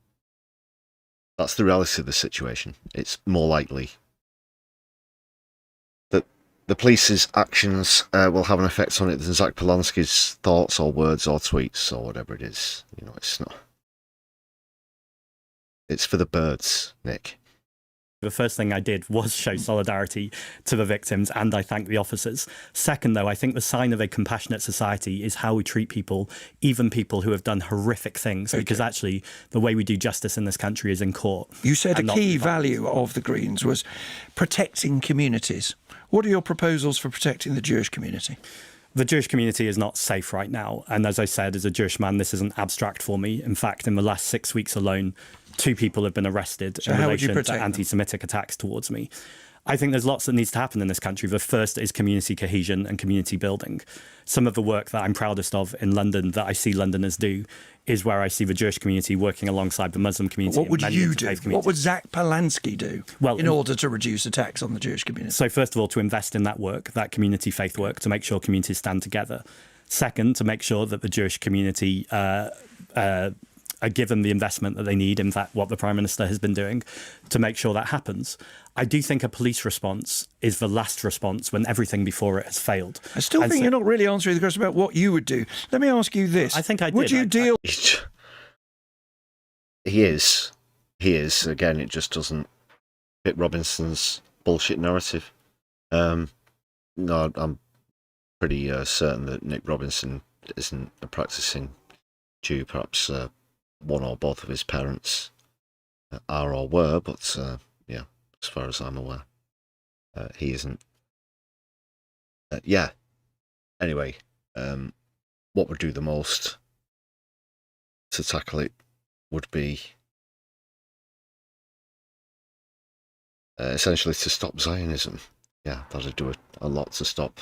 S4: that's the reality of the situation. It's more likely that the police's actions will have an effect on it than Zack Polanski's thoughts or words or tweets or whatever it is. You know, it's not. It's for the birds, Nick.
S9: The first thing I did was show solidarity to the victims, and I thank the officers. Second, though, I think the sign of a compassionate society is how we treat people, even people who have done horrific things, because actually the way we do justice in this country is in court.
S10: You said a key value of the Greens was protecting communities. What are your proposals for protecting the Jewish community?
S9: The Jewish community is not safe right now. And as I said, as a Jewish man, this isn't abstract for me. In fact, in the last 6 weeks alone, 2 people have been arrested in relation to anti-Semitic attacks towards me. I think there's lots that needs to happen in this country. The first is community cohesion and community building. Some of the work that I'm proudest of in London that I see Londoners do is where I see the Jewish community working alongside the Muslim community.
S10: What would you do? What would Zack Polanski do in order to reduce attacks on the Jewish community?
S9: So first of all, to invest in that work, that community faith work, to make sure communities stand together. Second, to make sure that the Jewish community are given the investment that they need, in fact, what the Prime Minister has been doing, to make sure that happens. I do think a police response is the last response when everything before it has failed.
S10: I still think you're not really answering the question about what you would do. Let me ask you this.
S9: I think I did.
S10: Would you deal...
S4: He is. Again, it just doesn't fit Robinson's bullshit narrative. No, I'm pretty certain that Nick Robinson isn't a practicing Jew. Perhaps one or both of his parents are or were, but yeah, as far as I'm aware, he isn't. Yeah. Anyway, what would do the most to tackle it would be essentially to stop Zionism. Yeah, that'd do a lot to stop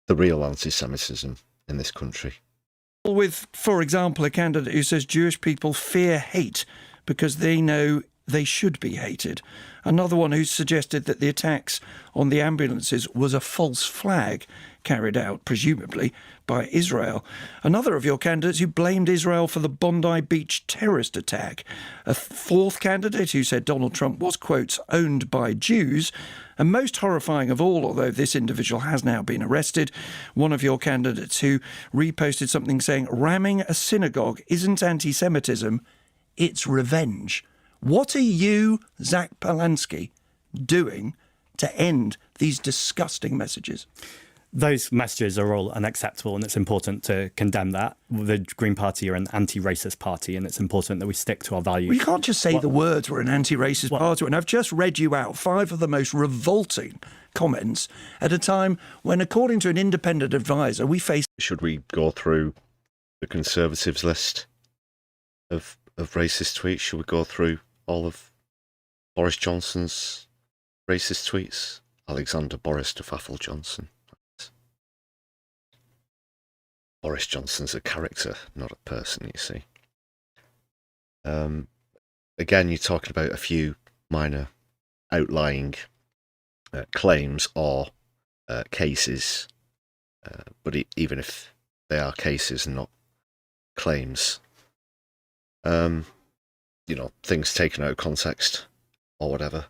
S4: the real anti-Semitism in this country.
S10: With, for example, a candidate who says Jewish people fear hate because they know they should be hated. Another one who suggested that the attacks on the ambulances was a false flag carried out, presumably, by Israel. Another of your candidates who blamed Israel for the Bondi Beach terrorist attack. A fourth candidate who said Donald Trump was, quotes, owned by Jews. And most horrifying of all, although this individual has now been arrested, one of your candidates who reposted something saying ramming a synagogue isn't anti-Semitism, it's revenge. What are you, Zack Polanski, doing to end these disgusting messages?
S9: Those messages are all unacceptable, and it's important to condemn that. The Green Party are an anti-racist party, and it's important that we stick to our values.
S10: Well, you can't just say the words we're an anti-racist party, and I've just read you out 5 of the most revolting comments at a time when, according to an independent advisor, we face...
S4: Should we go through the Conservatives list of racist tweets? Should we go through all of Boris Johnson's racist tweets? Alexander Boris DeFaffel Johnson. Boris Johnson's a character, not a person, you see. Again, you're talking about a few minor outlying claims or cases, but even if they are cases and not claims, you know, things taken out of context or whatever.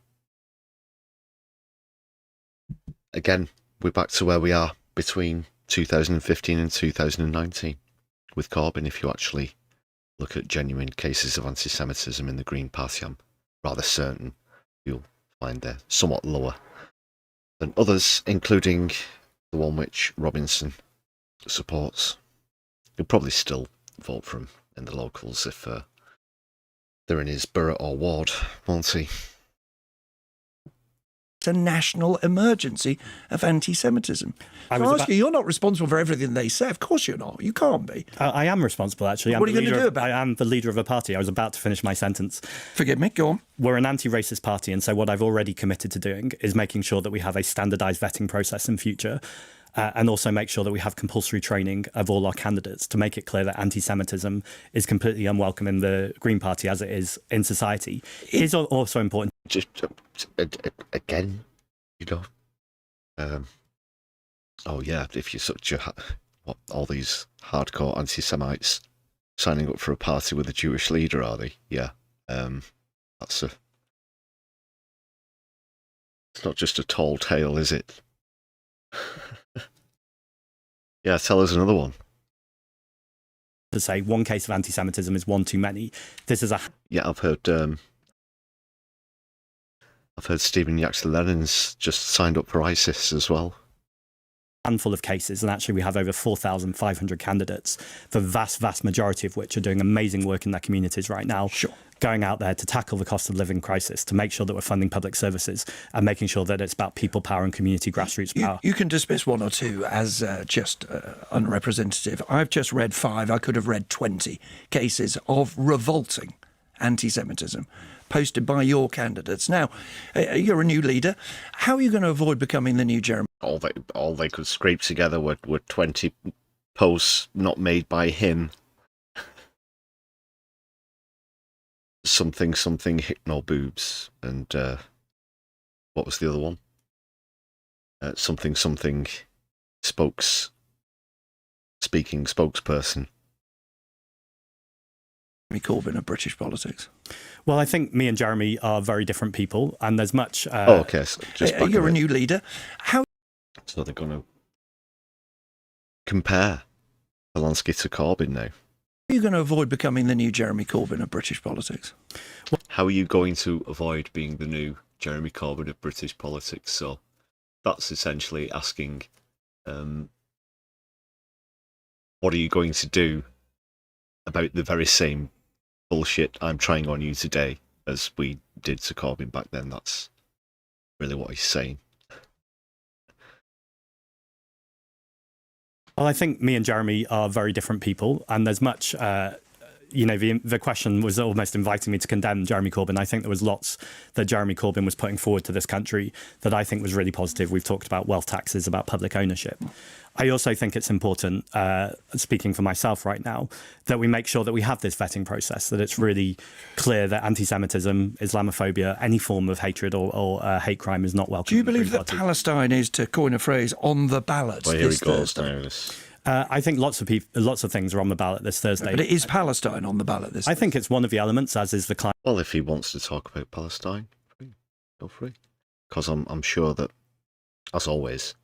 S4: Again, we're back to where we are between 2015 and 2019 with Corbyn. If you actually look at genuine cases of anti-Semitism in the Green Party, I'm rather certain you'll find they're somewhat lower than others, including the one which Robinson supports. You'll probably still vote for him in the locals if they're in his borough or ward, won't he?
S10: It's a national emergency of anti-Semitism. You're not responsible for everything they say. Of course you're not. You can't be.
S9: I am responsible, actually.
S10: What are you going to do about it?
S9: I am the leader of a party. I was about to finish my sentence.
S10: Forgive me, go on.
S9: We're an anti-racist party, and so what I've already committed to doing is making sure that we have a standardised vetting process in future, and also make sure that we have compulsory training of all our candidates to make it clear that anti-Semitism is completely unwelcome in the Green Party as it is in society. It is also important.
S4: Just again, you know, oh yeah, if you're such a all these hardcore anti-Semites signing up for a party with a Jewish leader, are they? Yeah, it's not just a tall tale, is it? Yeah, tell us another one.
S9: To say one case of anti-Semitism is one too many. This is a...
S4: Yeah, I've heard Stephen Yaxter-Lenin's just signed up for ISIS as well.
S9: Handful of cases, and actually we have over 4,500 candidates, the vast majority of which are doing amazing work in their communities right now.
S10: Sure.
S9: Going out there to tackle the cost of living crisis, to make sure that we're funding public services and making sure that it's about people power and community grassroots power.
S10: You can dismiss one or two as just unrepresentative. I've just read 5, I could have read 20 cases of revolting anti-Semitism posted by your candidates. Now, you're a new leader. How are you going to avoid becoming the new Jeremy?
S4: All they could scrape together were 20 posts not made by him. Something hypno boobs, and what was the other one? Something spokesperson.
S10: Corbyn of British politics.
S9: Well, I think me and Jeremy are very different people, and there's much.
S4: Okay, so just
S10: you're a new leader. How?
S4: So they're going to compare Polanski to Corbyn now.
S10: How are you going to avoid becoming the new Jeremy Corbyn of British politics?
S4: How are you going to avoid being the new Jeremy Corbyn of British politics? So that's essentially asking, what are you going to do about the very same bullshit I'm trying on you today as we did to Corbyn back then? That's really what he's saying.
S9: Well, I think me and Jeremy are very different people, and there's much. The question was almost inviting me to condemn Jeremy Corbyn. I think there was lots that Jeremy Corbyn was putting forward to this country that I think was really positive. We've talked about wealth taxes, about public ownership. I also think it's important, speaking for myself right now, that we make sure that we have this vetting process, that it's really clear that anti-Semitism, Islamophobia, any form of hatred or hate crime is not welcome.
S10: Do you believe that Palestine is, to coin a phrase, on the ballot this Thursday?
S9: I think lots of things are on the ballot this Thursday.
S10: But it is Palestine on the ballot this Thursday?
S9: I think it's one of the elements, as is the climate.
S4: Well, if he wants to talk about Palestine, go free. Because I'm sure that, as always,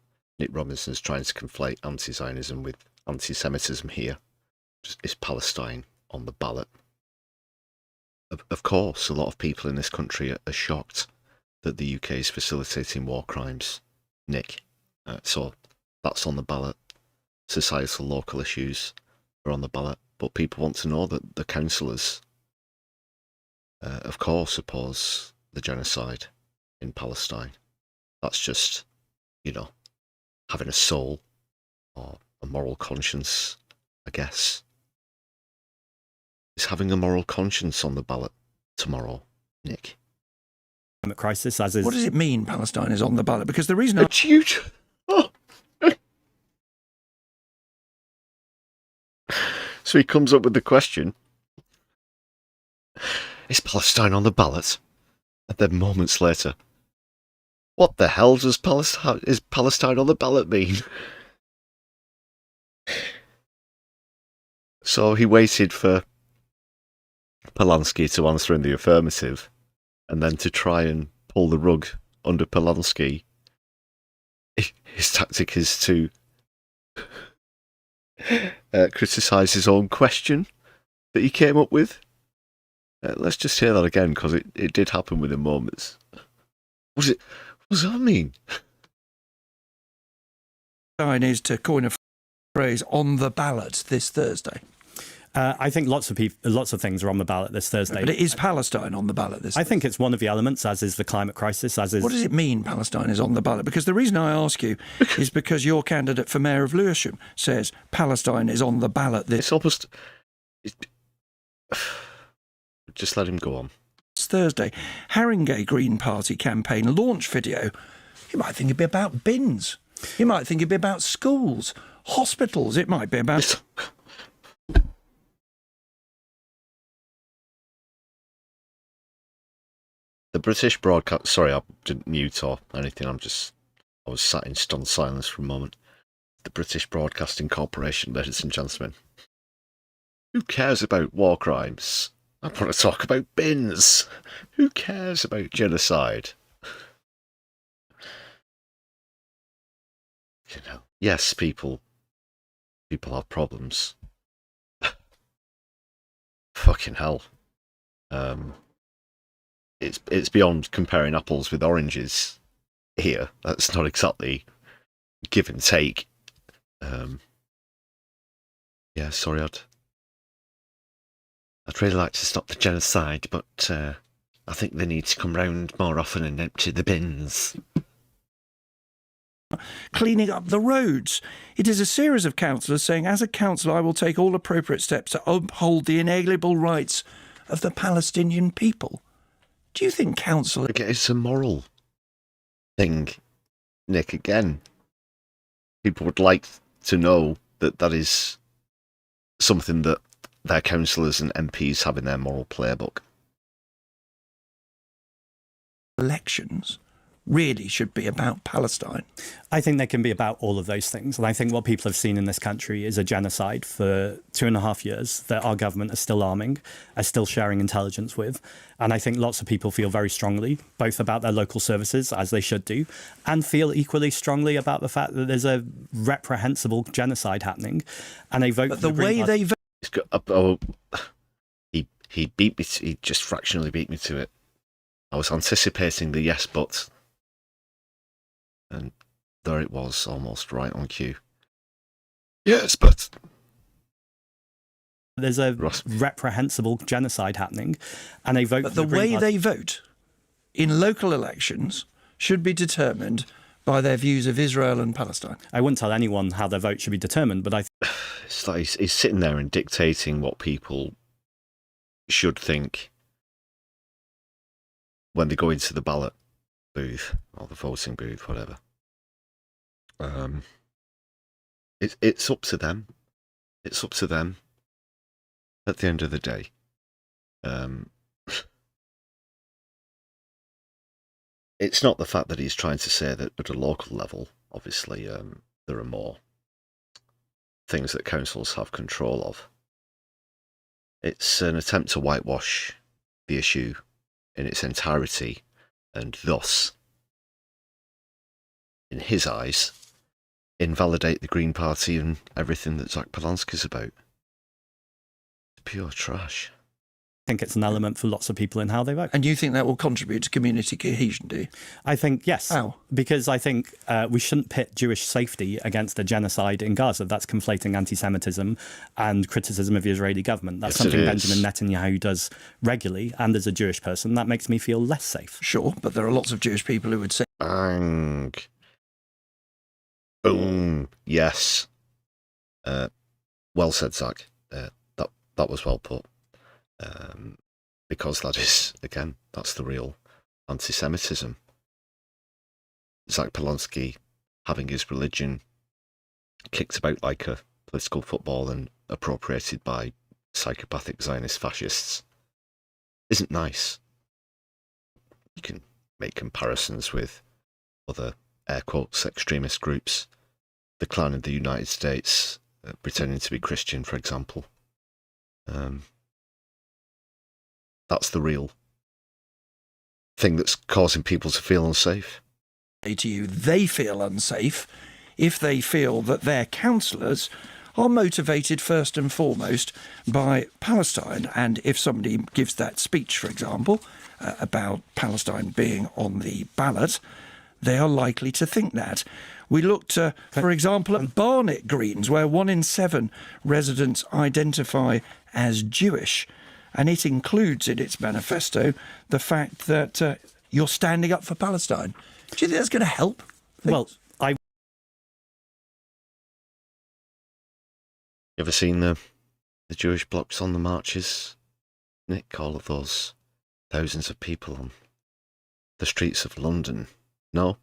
S4: Nick Robinson's trying to conflate anti-Zionism with anti-Semitism here. Is Palestine on the ballot? Of course, a lot of people in this country are shocked that the UK is facilitating war crimes, Nick. So that's on the ballot. Societal local issues are on the ballot. But people want to know that the councillors, of course, oppose the genocide in Palestine. That's just, having a soul or a moral conscience, I guess. Is having a moral conscience on the ballot tomorrow, Nick?
S9: Crisis, as is.
S10: What does it mean Palestine is on the ballot? Because the reason
S4: it's huge. Oh. So he comes up with the question, is Palestine on the ballot? And then moments later, what the hell is Palestine on the ballot mean? So he waited for Polanski to answer in the affirmative, and then to try and pull the rug under Polanski, his tactic is to criticise his own question that he came up with. Let's just hear that again, because it did happen within moments. What does that mean?
S10: Is, to coin a phrase, on the ballot this Thursday.
S9: I think lots of things are on the ballot this Thursday.
S10: But it is Palestine on the ballot this Thursday.
S9: I think it's one of the elements, as is the climate crisis, as is.
S10: What does it mean Palestine is on the ballot? Because the reason I ask you is because your candidate for mayor of Lewisham says Palestine is on the ballot this.
S4: It's almost. Just let him go on.
S10: It's Thursday. Haringey Green Party campaign launch video. You might think it'd be about bins. You might think it'd be about schools, hospitals. It might be about.
S4: The British broadcast. Sorry, I didn't mute or anything. I was sat in stunned silence for a moment. The British Broadcasting Corporation, ladies and gentlemen. Who cares about war crimes? I want to talk about bins. Who cares about genocide? Yes, people have problems. Fucking hell. It's beyond comparing apples with oranges here. That's not exactly give and take. Yeah, sorry, I'd really like to stop the genocide, but I think they need to come round more often and empty the bins.
S10: Cleaning up the roads. It is a series of councillors saying, as a councillor, I will take all appropriate steps to uphold the inalienable rights of the Palestinian people. Do you think council...
S4: Again, it's a moral thing, Nick. Again, people would like to know that that is something that their councillors and MPs have in their moral playbook.
S10: elections really should be about Palestine?
S9: I think they can be about all of those things. And I think what people have seen in this country is a genocide for 2.5 years that our government is still arming, are still sharing intelligence with. And I think lots of people feel very strongly, both about their local services, as they should do, and feel equally strongly about the fact that there's a reprehensible genocide happening. And they vote
S10: but
S9: for the
S10: way they vote...
S4: He beat me. He just fractionally beat me to it. I was anticipating the yes, but... And there it was, almost right on cue. Yes, but...
S9: There's a reprehensible genocide happening, and they vote.
S10: But the way they vote in local elections should be determined by their views of Israel and Palestine.
S9: I wouldn't tell anyone how their vote should be determined, but
S4: it's like he's sitting there and dictating what people should think when they go into the ballot booth or the voting booth, whatever. It's up to them. It's up to them. At the end of the day, it's not the fact that he's trying to say that at a local level, obviously, there are more things that councils have control of. It's an attempt to whitewash the issue in its entirety, and thus, in his eyes, invalidate the Green Party and everything that Zack Polanski's about. Pure trash.
S9: I think it's an element for lots of people in how they vote.
S10: And you think that will contribute to community cohesion, do you?
S9: I think, yes.
S10: How?
S9: Because I think we shouldn't pit Jewish safety against a genocide in Gaza. That's conflating anti-Semitism and criticism of the Israeli government. That's something Benjamin Netanyahu does regularly, and as a Jewish person, that makes me feel less safe.
S10: Sure, but there are lots of Jewish people who would say...
S4: Bang. Boom. Yes. Well said, Zack. That was well put. Because that is, again, that's the real anti-Semitism. Zack Polanski having his religion kicked about like a political football and appropriated by psychopathic Zionist fascists isn't nice. You can make comparisons with other, air quotes, extremist groups. The Klan in the United States, pretending to be Christian, for example. That's the real thing that's causing people to feel unsafe.
S10: To you, they feel unsafe if they feel that their councillors are motivated first and foremost by Palestine. And if somebody gives that speech, for example, about Palestine being on the ballot, they are likely to think that. We looked, for example, at Barnet Greens, where 1 in 7 residents identify as Jewish. And it includes in its manifesto the fact that you're standing up for Palestine. Do you think that's going to help?
S9: Well,
S4: You ever seen the Jewish blocks on the marches, Nick? All of those thousands of people on the streets of London. No?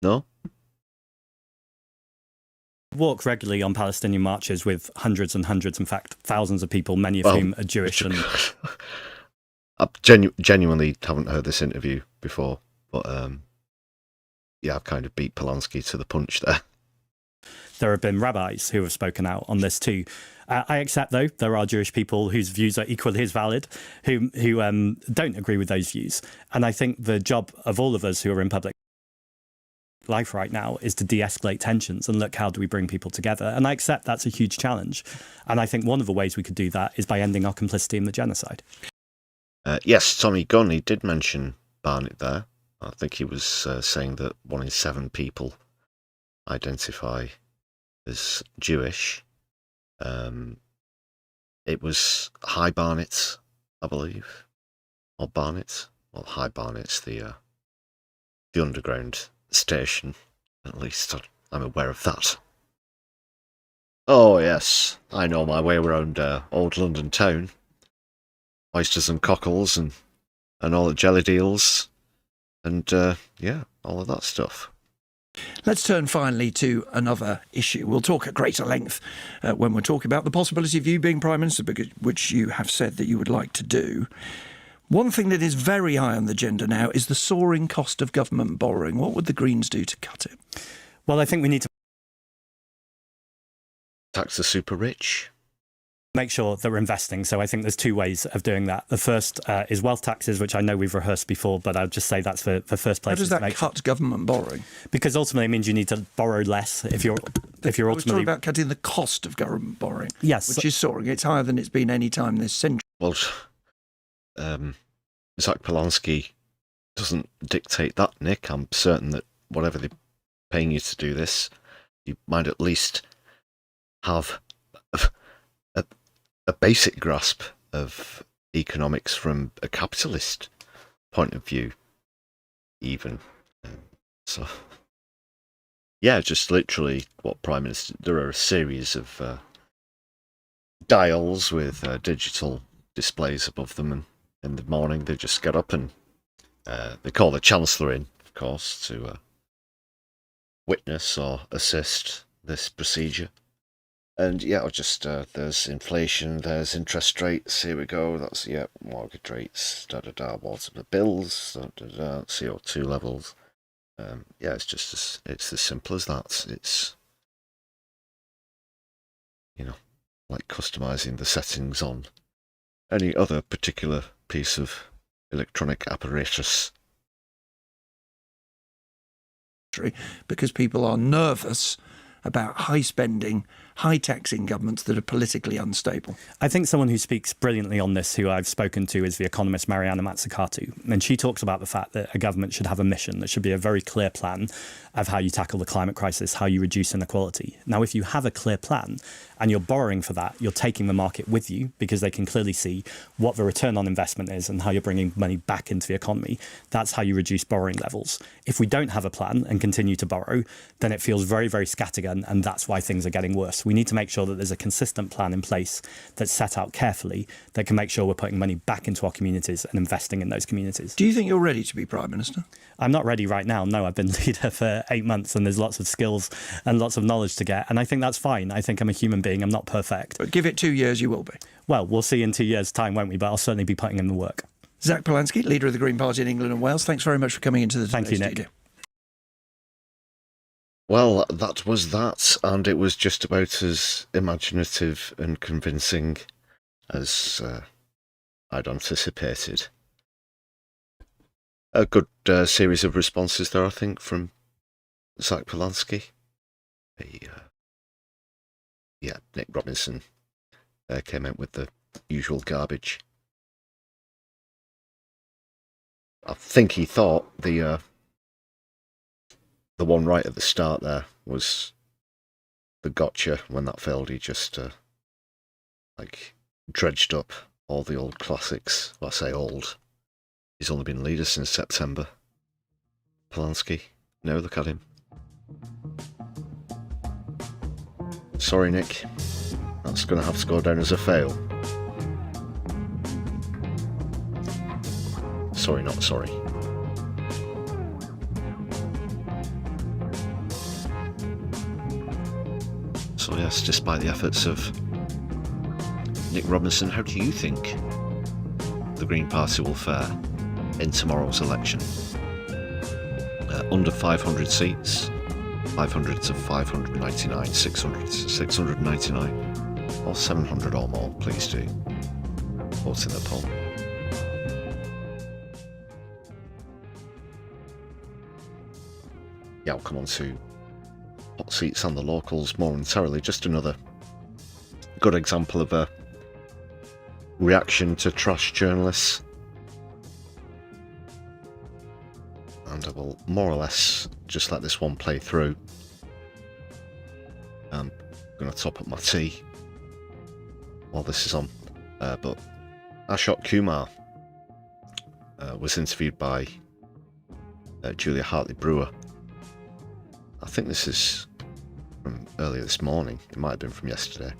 S4: No?
S9: Walk regularly on Palestinian marches with hundreds and hundreds, in fact, thousands of people, many of whom are Jewish. And
S4: I genuinely haven't heard this interview before, but yeah, I've kind of beat Polanski to the punch there.
S9: There have been rabbis who have spoken out on this too. I accept, though, there are Jewish people whose views are equally as valid, who don't agree with those views. And I think the job of all of us who are in public life right now is to de-escalate tensions and look, how do we bring people together? And I accept that's a huge challenge. And I think one of the ways we could do that is by ending our complicity in the genocide.
S4: Yes, Tommy Gunn, he did mention Barnet there. I think he was saying that 1 in 7 people identify as Jewish. It was High Barnet, I believe, or Barnet. Well, High Barnet's the underground station, at least I'm aware of that. Oh yes, I know my way around old London town. oysters and cockles and all the jelly deals and all of that stuff.
S10: Let's turn finally to another issue. We'll talk at greater length when we're talking about the possibility of you being Prime Minister, which you have said that you would like to do. One thing that is very high on the agenda now is the soaring cost of government borrowing. What would the Greens do to cut it?
S9: Well, I think we need to
S4: Tax the super rich.
S9: make sure that we're investing. So I think there's two ways of doing that. The first is wealth taxes, which I know we've rehearsed before, but I'll just say that's for first place.
S10: How does that cut government borrowing?
S9: Because ultimately it means you need to borrow less if you're ultimately...
S10: I was talking about cutting the cost of government borrowing.
S9: Yes.
S10: Which is soaring. It's higher than it's been any time this century.
S4: Well, Zack Polanski doesn't dictate that, Nick. I'm certain that whatever they're paying you to do this, you might at least have a basic grasp of economics from a capitalist point of view, even. So, yeah, just literally what Prime Minister... There are a series of dials with digital displays above them, and in the morning they just get up and they call the Chancellor in, of course, to witness or assist this procedure. And yeah, just there's inflation, there's interest rates, here we go, that's, mortgage rates, water bills, CO2 levels. It's as simple as that. It's, like customising the settings on any other particular piece of electronic apparatus.
S10: Because people are nervous about high spending, high taxing governments that are politically unstable.
S9: I think someone who speaks brilliantly on this, who I've spoken to, is the economist Mariana Mazzucato. And she talks about the fact that a government should have a mission. There should be a very clear plan of how you tackle the climate crisis, how you reduce inequality. Now, if you have a clear plan and you're borrowing for that, you're taking the market with you because they can clearly see what the return on investment is and how you're bringing money back into the economy. That's how you reduce borrowing levels. If we don't have a plan and continue to borrow, then it feels very, very scattergun, and that's why things are getting worse. We need to make sure that there's a consistent plan in place that's set out carefully that can make sure we're putting money back into our communities and investing in those communities.
S10: Do you think you're ready to be Prime Minister?
S9: I'm not ready right now. No, I've been leader for 8 months and there's lots of skills and lots of knowledge to get. And I think that's fine. I think I'm a human being. I'm not perfect.
S10: But give it 2 years, you will be.
S9: Well, we'll see in 2 years' time, won't we? But I'll certainly be putting in the work.
S10: Zack Polanski, leader of the Green Party in England and Wales, thanks very much for coming into the
S9: Thank you, Nick.
S10: studio.
S4: Well, that was that, and it was just about as imaginative and convincing as I'd anticipated. A good series of responses there, I think, from Zack Polanski. Nick Robinson came out with the usual garbage. I think he thought the one right at the start there was the gotcha. When that failed, he just dredged up all the old classics. Well, I say old. He's only been leader since September. Polanski. Now look at him. Sorry, Nick. That's going to have to go down as a fail. Sorry, not sorry. So yes, despite the efforts of Nick Robinson, how do you think the Green Party will fare in tomorrow's election? Under 500 seats, 500 to 599, 600 to 699, or 700 or more, please do vote in the poll. Yeah, I'll come on to hot seats and the locals momentarily. Just another good example of a reaction to trash journalists. And I will more or less just let this one play through. I'm going to top up my tea while this is on. But Ashok Kumar was interviewed by Julia Hartley-Brewer. I think this is from earlier this morning. It might have been from yesterday.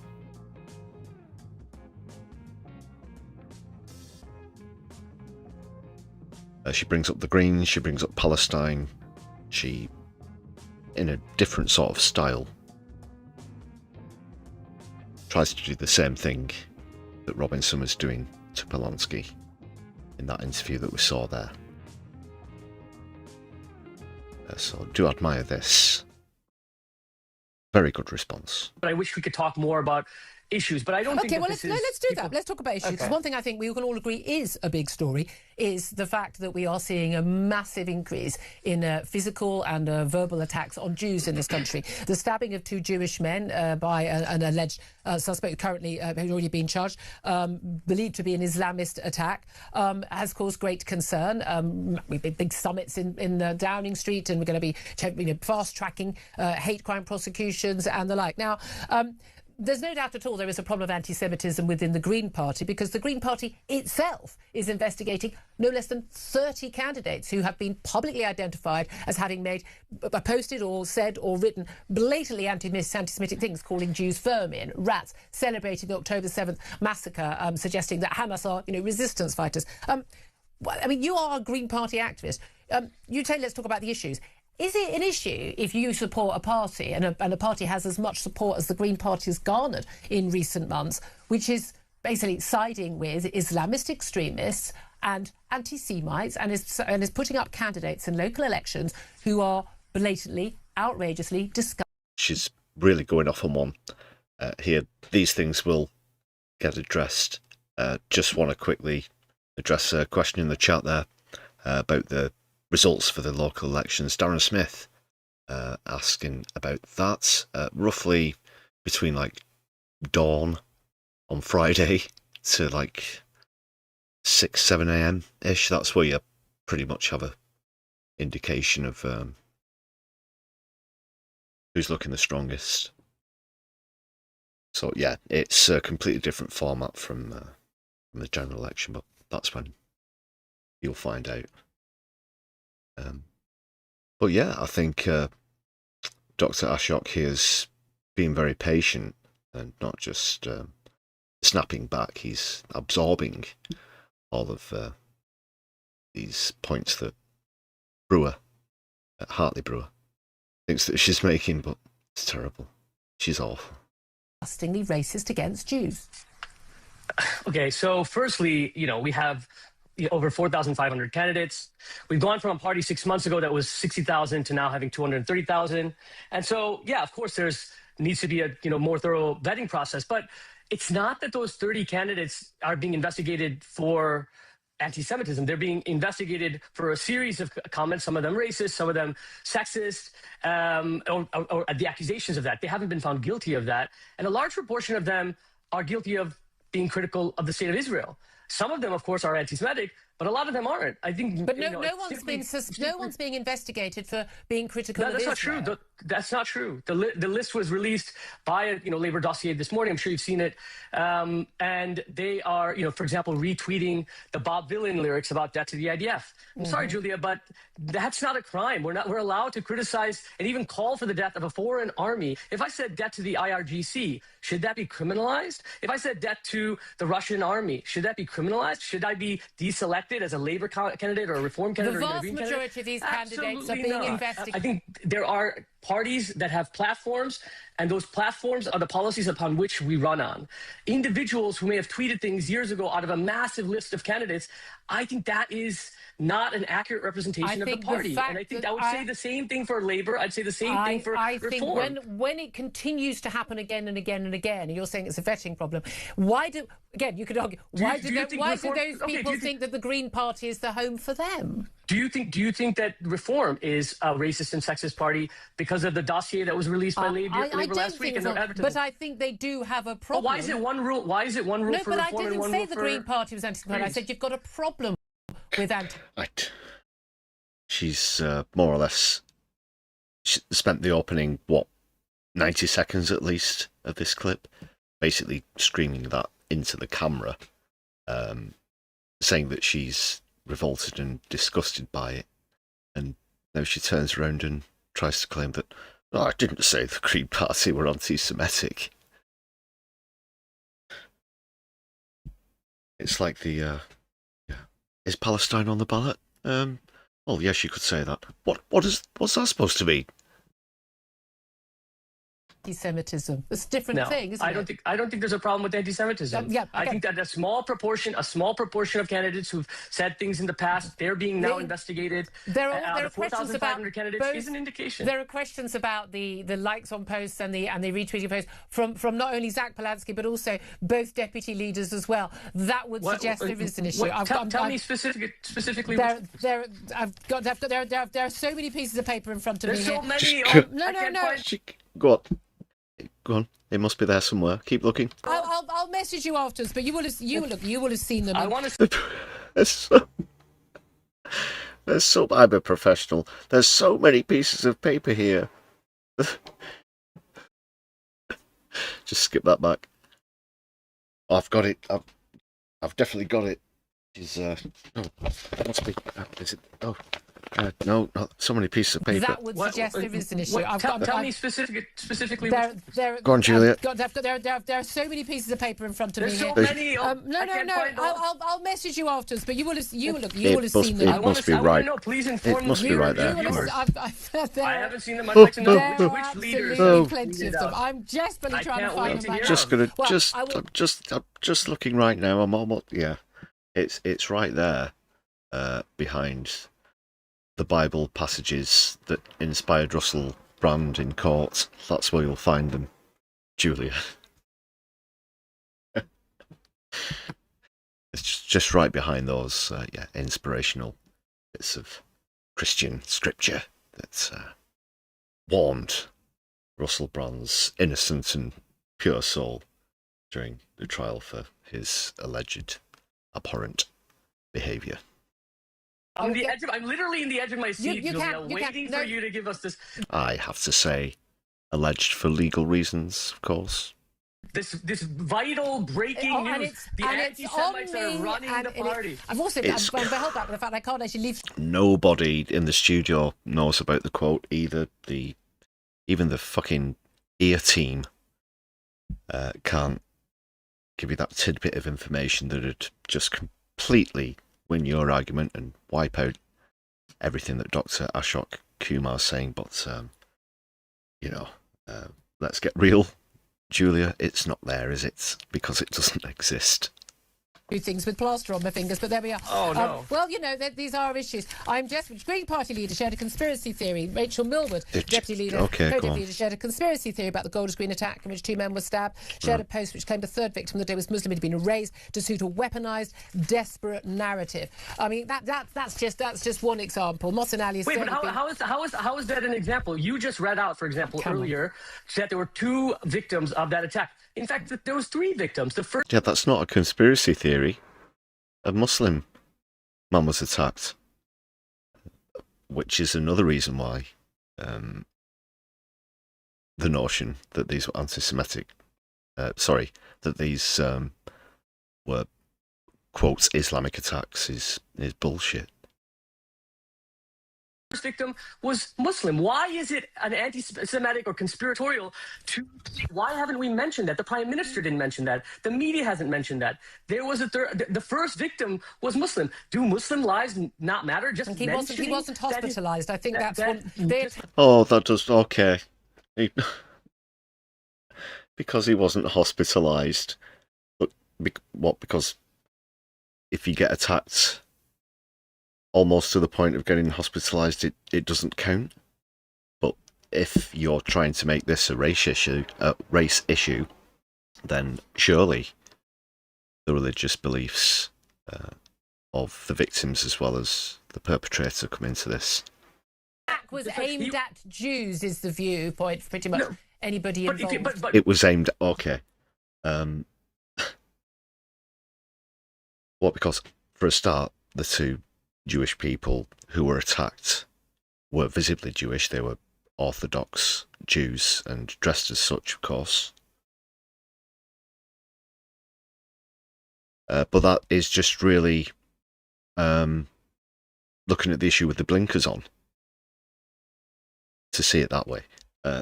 S4: She brings up the Greens, she brings up Palestine, she, in a different sort of style, tries to do the same thing that Robin Summers doing to Polanski in that interview that we saw there. So do admire this. Very good response.
S11: But I wish we could talk more about issues, but I don't think
S12: Okay, well,
S11: let's
S12: do that. Let's talk about issues.
S11: Okay.
S12: One thing I think we can all agree is a big story is the fact that we are seeing a massive increase in physical and verbal attacks on Jews in this country. The stabbing of 2 Jewish men by an alleged suspect currently who's already been charged, believed to be an Islamist attack, has caused great concern. We've big summits in Downing Street, and we're going to be fast-tracking hate crime prosecutions and the like. Now, there's no doubt at all there is a problem of anti-Semitism within the Green Party, because the Green Party itself is investigating no less than 30 candidates who have been publicly identified as having made, posted or said or written blatantly anti-Semitic things, calling Jews vermin, rats, celebrating the October 7th massacre, suggesting that Hamas are, resistance fighters. I mean, you are a Green Party activist. Let's talk about the issues. Is it an issue if you support a party and a party has as much support as the Green Party has garnered in recent months, which is basically siding with Islamist extremists and anti-Semites and is putting up candidates in local elections who are blatantly, outrageously disgusting?
S4: She's really going off on one here. These things will get addressed. Just want to quickly address a question in the chat there about the results for the local elections. Darren Smith asking about that. Roughly between dawn on Friday to 6, 7 a.m. ish. That's where you pretty much have a indication of who's looking the strongest. So yeah, it's a completely different format from the general election, but that's when you'll find out. But yeah, I think Dr. Ashok has been very patient and not just snapping back. He's absorbing all of these points that Hartley Brewer, thinks that she's making, but it's terrible. She's awful.
S12: Disgustingly racist against Jews.
S11: Okay, so firstly, we have over 4,500 candidates. We've gone from a party 6 months ago that was 60,000 to now having 230,000. And so, yeah, of course, needs to be a more thorough vetting process. But it's not that those 30 candidates are being investigated for anti-Semitism. They're being investigated for a series of comments, some of them racist, some of them sexist, or the accusations of that. They haven't been found guilty of that. And a large proportion of them are guilty of being critical of the state of Israel. Some of them, of course, are anti-Semitic, but a lot of them aren't. I think,
S12: but no one's being investigated for being critical of Israel.
S11: That's not true. That's not true. The list was released by a Labour dossier this morning. I'm sure you've seen it, and they are, for example, retweeting the Bob Dylan lyrics about debt to the IDF. I'm sorry, Julia, but that's not a crime. We're allowed to criticize and even call for the death of a foreign army. If I said debt to the IRGC, should that be criminalized? If I said debt to the Russian army, should that be criminalized? Should I be deselected as a Labour candidate or a Reform candidate?
S12: The vast majority of these candidates are being investigated.
S11: I think there are parties that have platforms, and those platforms are the policies upon which we run on. Individuals who may have tweeted things years ago out of a massive list of candidates, I think that is not an accurate representation of the party. And I think I would say the same thing for Labour. I'd say the same thing for
S12: Reform.
S11: Reform.
S12: I think when it continues to happen again and again and again, and you're saying it's a vetting problem, why do those people think that the Green Party is the home for them?
S11: Do you think that Reform is a racist and sexist party because of the dossier that was released by Labour last week?
S12: But I think they do have a problem.
S11: Well, why is it one rule? Why is it one rule for Reform and one rule for?
S12: No, but I didn't say the Green Party was anti-Semitic. I said you've got a problem with anti.
S4: She's more or less spent the opening 90 seconds at least of this clip, basically screaming that into the camera, saying that she's revolted and disgusted by it, and now she turns around and tries to claim that, no, I didn't say the Green Party were anti-Semitic. It's like is Palestine on the ballot? Well, yes, you could say that. What's that supposed to be?
S12: Anti-Semitism. It's a different
S11: No,
S12: thing, isn't it?
S11: I don't think there's a problem with anti-Semitism.
S12: Yeah,
S11: I think that a small proportion of candidates who've said things in the past, they're being now investigated.
S12: There
S11: Out
S12: are
S11: of
S12: questions about
S11: 4,500 candidates
S12: both,
S11: is an indication.
S12: There are questions about the likes on posts and the retweeting posts from not only Zack Polanski but also both deputy leaders as well. That would suggest there is an issue.
S11: Tell me specifically.
S12: There are so many pieces of paper in front of
S11: There's
S12: me.
S11: so many.
S12: No.
S4: Go on. It must be there somewhere. Keep looking.
S12: I'll message you afterwards, but you will have seen them.
S11: I want to.
S4: I'm a professional. There's so many pieces of paper here. Just skip that back. Oh, I've got it. I've definitely got it. It must be. Is it? Oh. No, not so many pieces of paper.
S12: That would suggest there is an issue.
S11: Tell me specifically.
S12: Go
S4: on, Julia.
S12: There are so many pieces of paper in front of me.
S11: There's so many.
S12: No. I'll message you afterwards, but you will have seen them.
S4: It must be right.
S11: Please inform
S4: it must be right there.
S11: I haven't seen them. I'd like to know which leaders.
S12: Plenty of them. I'm desperately trying to find them.
S4: I'm just looking right now. I'm almost. Yeah, it's right there, behind the Bible passages that inspired Russell Brand in court. That's where you'll find them, Julia. It's just right behind those, inspirational bits of Christian scripture that warned Russell Brand's innocent and pure soul during the trial for his alleged abhorrent behaviour.
S11: I'm literally in the edge of my seat, Julia, waiting for you to give us this.
S4: I have to say, alleged for legal reasons, of course.
S11: This vital breaking news. The anti-Semites are running the party.
S12: I'm also held back by the fact I can't actually leave.
S4: Nobody in the studio knows about the quote either. Even the fucking ear team can't give you that tidbit of information that would just completely win your argument and wipe out everything that Dr. Ashok Kumar's saying. But, let's get real, Julia. It's not there, is it? Because it doesn't exist.
S12: Things with plaster on my fingers, but there we are.
S11: Oh, no.
S12: These are issues. Green Party leader shared a conspiracy theory. Rachel Millward, deputy leader, co-deputy leader, shared a conspiracy theory about the Golders Green attack in which 2 men were stabbed. Shared a post which claimed a third victim of the day was Muslim, had been erased to suit a weaponised, desperate narrative. I mean, that's just one example. Mohsen Ali.
S11: Wait, but how is that an example? You just read out, for example, earlier, that there were 2 victims of that attack. In fact, there was 3 victims. The first.
S4: Yeah, that's not a conspiracy theory. A Muslim man was attacked, which is another reason why the notion that these were anti-Semitic, that these were, quotes, Islamic attacks is bullshit.
S11: First victim was Muslim. Why is it an anti-Semitic or conspiratorial? Why haven't we mentioned that? The Prime Minister didn't mention that. The media hasn't mentioned that. There was the first victim was Muslim. Do Muslim lives not matter? He
S12: wasn't hospitalised. I think that's one.
S4: That does okay. Because he wasn't hospitalised. What? Because if you get attacked almost to the point of getting hospitalised, it doesn't count. But if you're trying to make this a race issue, then surely the religious beliefs of the victims as well as the perpetrator come into this.
S12: Attack was aimed at Jews, is the viewpoint for pretty much anybody involved.
S4: It was aimed. Okay. Because for a start, the 2 Jewish people who were attacked were visibly Jewish. They were Orthodox Jews and dressed as such, of course. But that is just really looking at the issue with the blinkers on, to see it that way.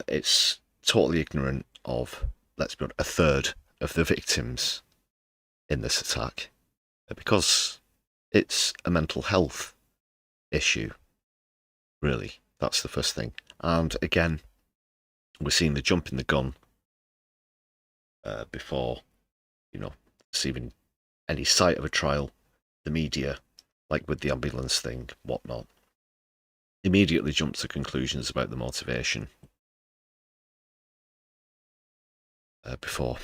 S4: It's totally ignorant of, let's be honest, a third of the victims in this attack, because it's a mental health issue. Really, that's the first thing. And again, we're seeing the jump in the gun before, it's even any sight of a trial. The media, like with the ambulance thing, whatnot, immediately jumps to conclusions about the motivation before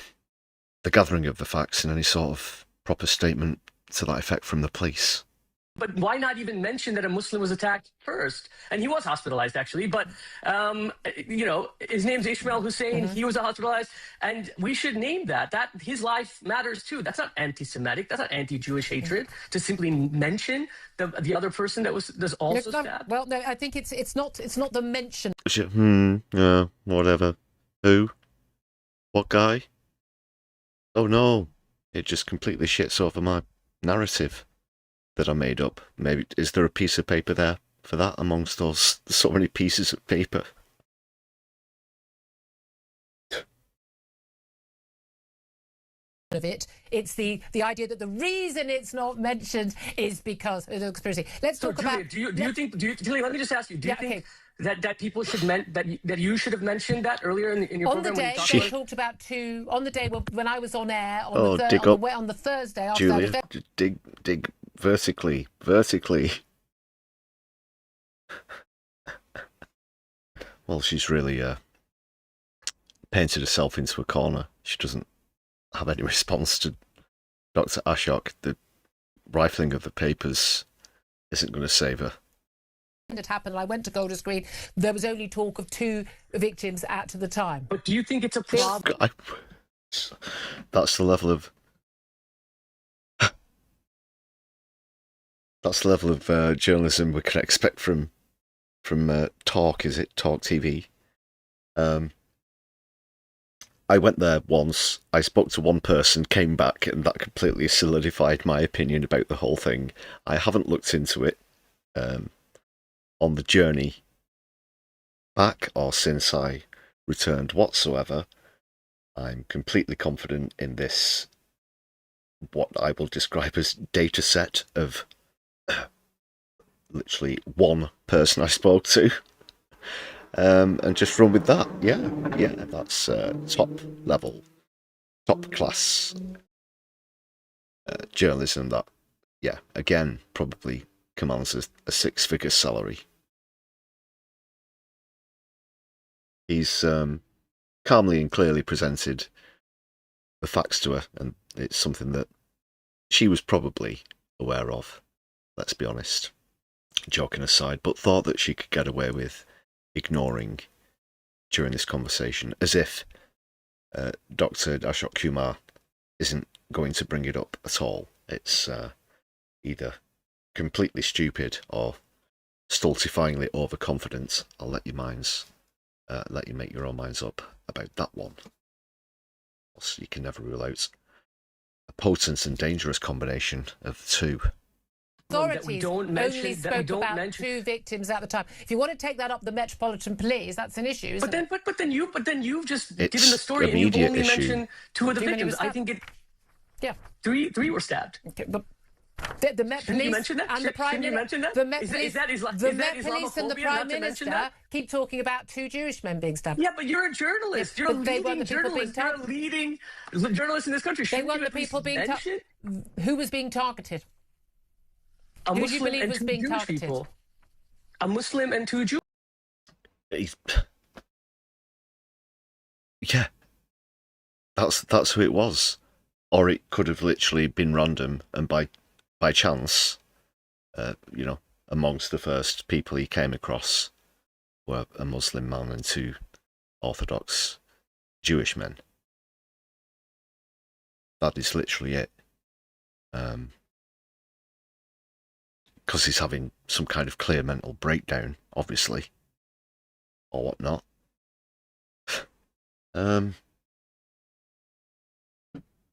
S4: the gathering of the facts and any sort of proper statement to that effect from the police.
S11: But why not even mention that a Muslim was attacked first? And he was hospitalized, actually. But, his name's Ishmael Hussein. He was hospitalized. And we should name that. That his life matters, too. That's not anti-Semitic. That's not anti-Jewish hatred to simply mention the other person that was also stabbed.
S12: Well, no, I think it's not the mention.
S4: Yeah, whatever. Who? What guy? Oh, no. It just completely shits over my narrative that I made up. Maybe, is there a piece of paper there for that amongst those so many pieces of paper?
S12: Of it's the idea that the reason it's not mentioned is because of the conspiracy. Let's talk about.
S11: Julia, let me just ask you. Do you think that people should that you should have mentioned that earlier in your program?
S12: On the day, they talked about on the day when I was on air on the Thursday after
S4: Julia,
S12: that event.
S4: dig vertically. Well, she's really painted herself into a corner. She doesn't have any response to Dr. Ashok. The rifling of the papers isn't going to save her.
S12: It happened. I went to Golders Green. There was only talk of 2 victims at the time.
S11: But do you think it's a problem?
S4: That's the level of. That's the level of journalism we can expect from Talk. Is it Talk TV? I went there once. I spoke to one person, came back, and that completely solidified my opinion about the whole thing. I haven't looked into it on the journey back or since I returned whatsoever. I'm completely confident in this, what I will describe as data set of literally one person I spoke to. And just run with that. Yeah, that's top class journalism that, again, probably commands a 6-figure salary. He's calmly and clearly presented the facts to her, and it's something that she was probably aware of, let's be honest, joking aside, but thought that she could get away with ignoring during this conversation, as if Dr. Ashok Kumar isn't going to bring it up at all. It's either completely stupid or stultifyingly overconfident. I'll let you make your own minds up about that one. Also, you can never rule out a potent and dangerous combination of the two.
S12: Authorities only spoke about 2 victims at the time. If you want to take that up the Metropolitan Police, that's an issue, isn't it?
S11: But then you've just given the story and you've only mentioned 2 of the victims. I think three were stabbed.
S12: Okay, but the Met Police and the Prime Minister, the Met Police and the Prime Minister keep talking about 2 Jewish men being stabbed.
S11: Yeah, but you're a journalist. You're a leading journalist. You're a leading journalist in this country.
S12: They weren't the people being targeted. Who was being targeted?
S11: A Muslim and 2 Jewish people. A Muslim and 2 Jews.
S4: Yeah, that's who it was, or it could have literally been random and by chance, amongst the first people he came across were a Muslim man and 2 Orthodox Jewish men. That is literally it. Because he's having some kind of clear mental breakdown, obviously, or whatnot.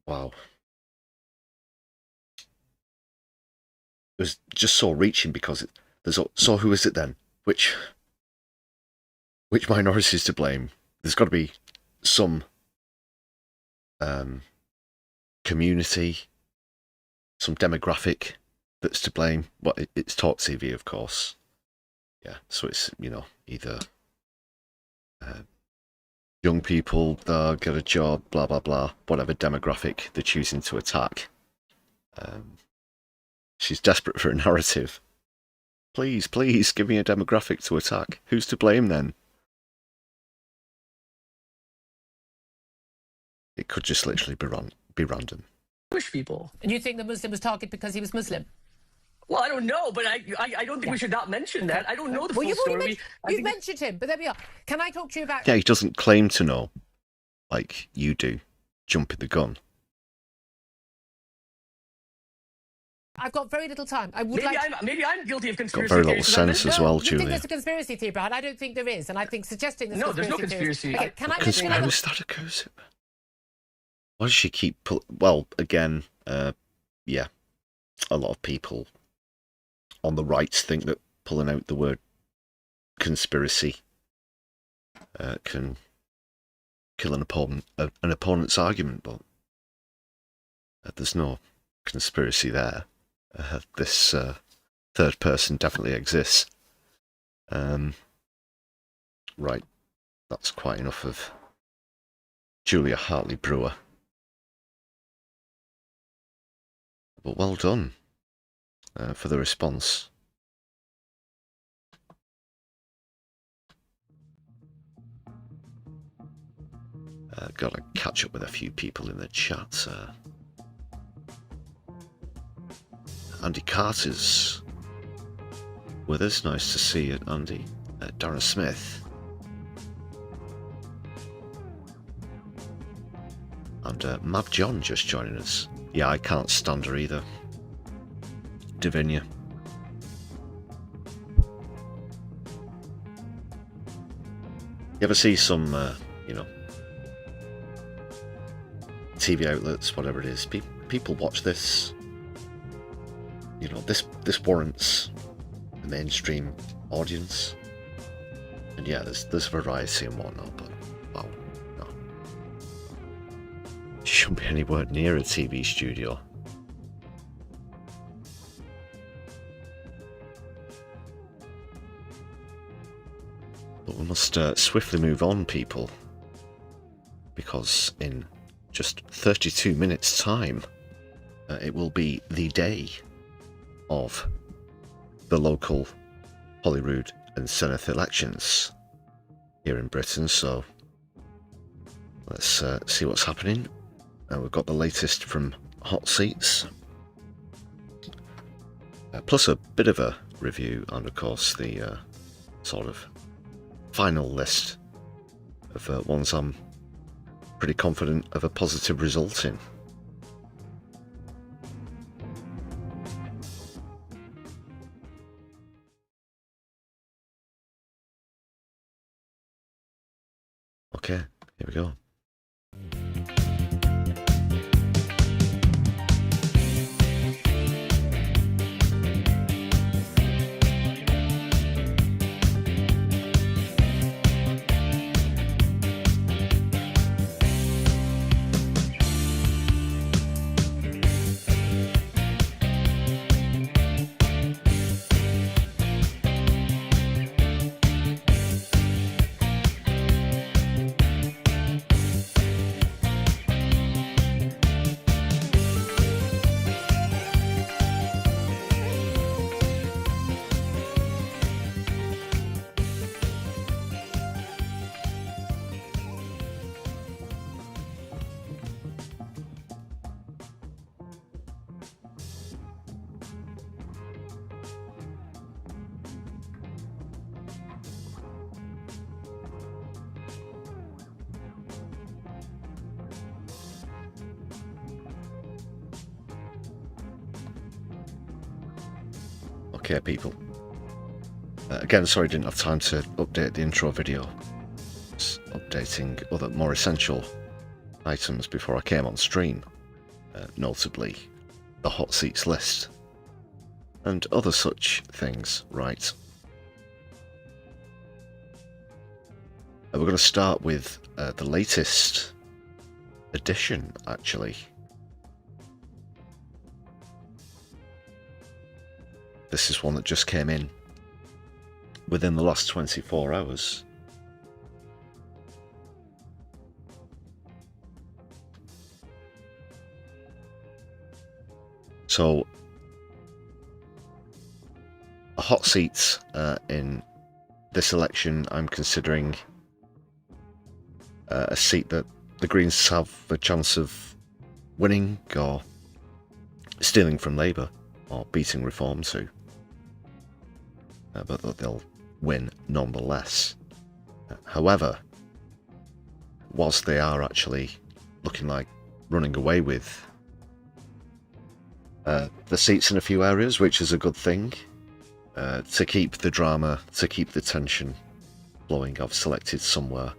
S4: Wow. It was just so reaching because so who is it then? Which minority is to blame? There's got to be some community, some demographic that's to blame. Well, it's Talk TV, of course. Yeah, so it's, either young people that get a job, blah, blah, blah, whatever demographic they're choosing to attack. She's desperate for a narrative. Please, please, give me a demographic to attack. Who's to blame then? It could just literally be random.
S11: Jewish people.
S12: And you think the Muslim was targeted because he was Muslim?
S11: Well, I don't know, but I don't think we should not mention that. I don't know the full
S12: you've
S11: story.
S12: You've mentioned him, but there we are. Can I talk to you about...
S4: Yeah, he doesn't claim to know, like you do, jumping the gun.
S12: I've got very little time. I would
S11: maybe I'm guilty of conspiracy.
S4: Got very little sense as well,
S12: You
S4: Julia.
S12: think there's a conspiracy theory, but I don't think there is, and I think suggesting there's
S11: there's no conspiracy.
S12: Okay, can I
S4: How is that a conspiracy? Why does she keep... Well, again, yeah, a lot of people on the right think that pulling out the word conspiracy can kill an opponent's argument, but there's no conspiracy there. This third person definitely exists. Right, that's quite enough of Julia Hartley-Brewer. But well done for the response. Got to catch up with a few people in the chat. Andy Carter's with us. Nice to see you, Andy. Darren Smith. And Mab John just joining us. Yeah, I can't stand her either. Divinia. You ever see some, TV outlets, whatever it is, people watch this. This warrants the mainstream audience. And yeah, there's variety and whatnot, but wow, no. Shouldn't be anywhere near a TV studio. But we must swiftly move on, people, because in just 32 minutes' time, it will be the day of the local Holyrood and Senedd elections here in Britain, so let's see what's happening. We've got the latest from Hot Seats, plus a bit of a review, and of course the sort of final list of ones I'm pretty confident of a positive result in. Okay, here we go. Okay, people. Again, sorry I didn't have time to update the intro video. Just updating other more essential items before I came on stream. Notably, the Hot Seats list. And other such things, right. We're going to start with the latest edition, actually. This is one that just came in within the last 24 hours. So, a hot seat in this election, I'm considering a seat that the Greens have a chance of winning or stealing from Labour or beating Reform too. But that they'll win nonetheless. However, whilst they are actually looking like running away with the seats in a few areas, which is a good thing, to keep the drama, to keep the tension flowing, I've selected somewhere.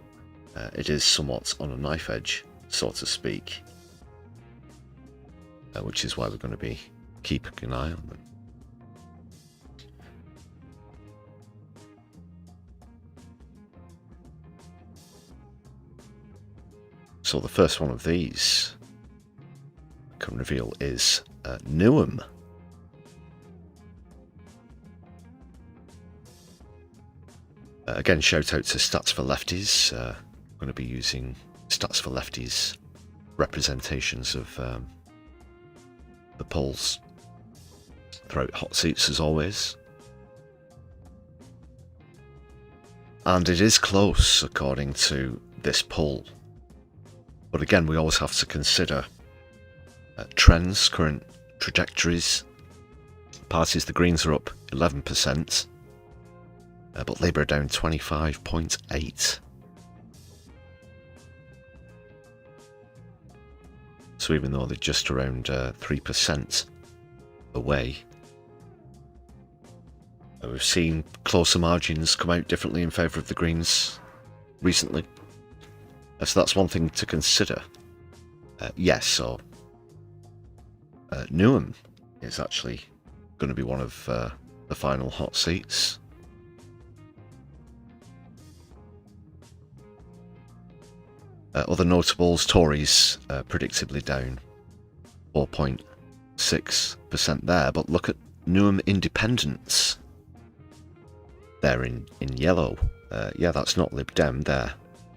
S4: It is somewhat on a knife edge, so to speak, which is why we're going to be keeping an eye on them. So the first one of these I can reveal is Newham. Again, shout out to Stats for Lefties. I'm going to be using Stats for Lefties representations of the polls throughout hot seats as always. And it is close according to this poll. But again, we always have to consider trends, current trajectories. Parties, the Greens are up 11%, but Labour are down 25.8%. So even though they're just around 3% away, we've seen closer margins come out differently in favour of the Greens recently. So that's one thing to consider. Yes, so Newham is actually going to be one of the final hot seats. Other notables, Tories predictably down 4.6% there, but look at Newham Independents. They're in yellow. Yeah, that's not Lib Dem. They're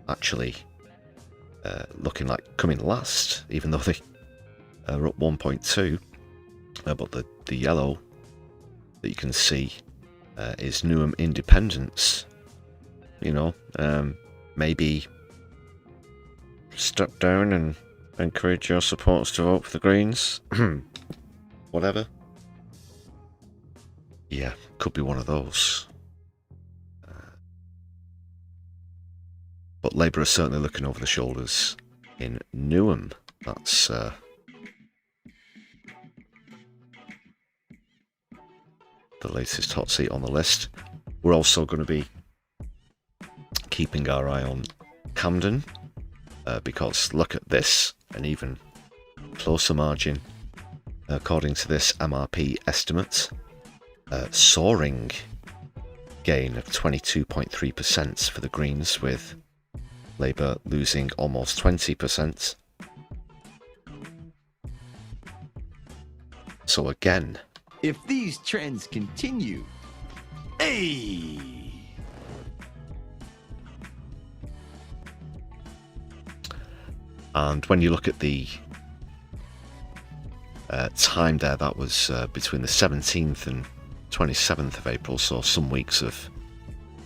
S4: actually looking like coming last, even though they are up 1.2. But the yellow that you can see is Newham Independents. You know, maybe step down and encourage your supporters to vote for the Greens. Whatever. Yeah, could be one of those. But Labour are certainly looking over the shoulders in Newham. That's the latest hot seat on the list. We're also going to be keeping our eye on Camden, because look at this, an even closer margin according to this MRP estimate. Soaring gain of 22.3% for the Greens, with Labour losing almost 20%. So again,
S13: if these trends continue, hey!
S4: And when you look at the time there, that was between the 17th and 27th of April, so some weeks have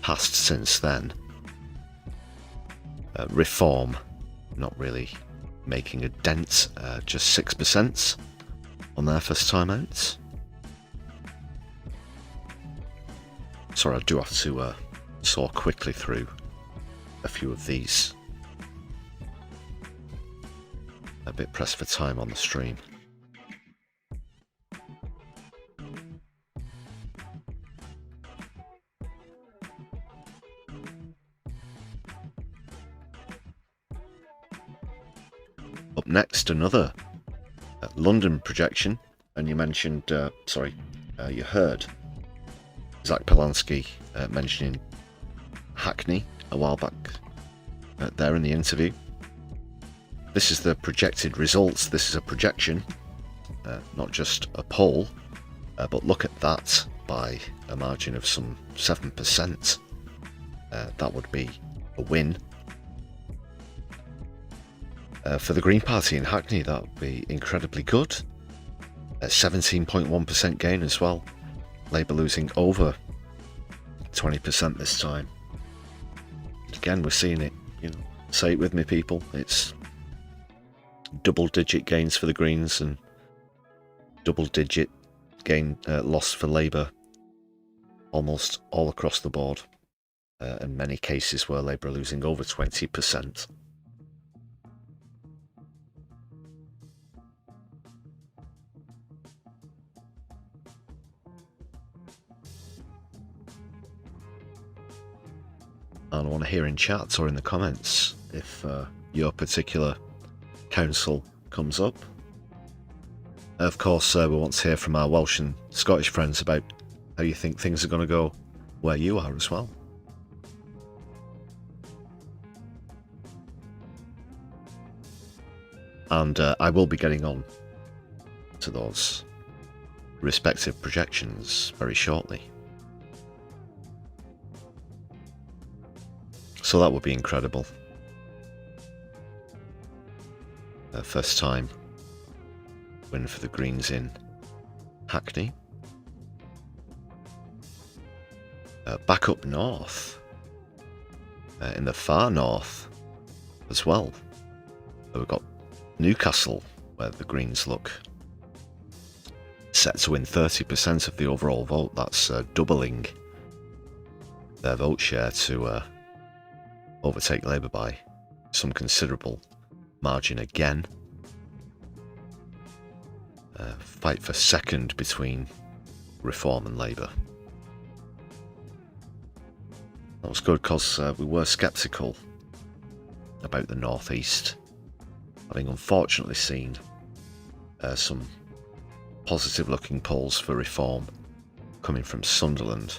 S4: passed since then. Reform not really making a dent, just 6% on their first time out. Sorry, I do have to saw quickly through a few of these. A bit pressed for time on the stream. Up next, another London projection, and you mentioned, you heard Zack Polanski mentioning Hackney a while back there in the interview. This is the projected results. This is a projection, not just a poll, but look at that by a margin of some 7%. That would be a win. For the Green Party in Hackney, that would be incredibly good. 17.1% gain as well. Labour losing over 20% this time. Again, we're seeing it. Say it with me, people. It's double-digit gains for the Greens and double-digit gain loss for Labour almost all across the board. In many cases where Labour are losing over 20%. And I want to hear in chat or in the comments if your particular council comes up. Of course, we want to hear from our Welsh and Scottish friends about how you think things are going to go where you are as well. And I will be getting on to those respective projections very shortly. So that would be incredible. First time win for the Greens in Hackney. Back up north, in the far north as well. We've got Newcastle, where the Greens look set to win 30% of the overall vote. That's doubling their vote share to overtake Labour by some considerable margin again. Fight for second between Reform and Labour. That was good because we were sceptical about the North East, having unfortunately seen some positive looking polls for Reform coming from Sunderland.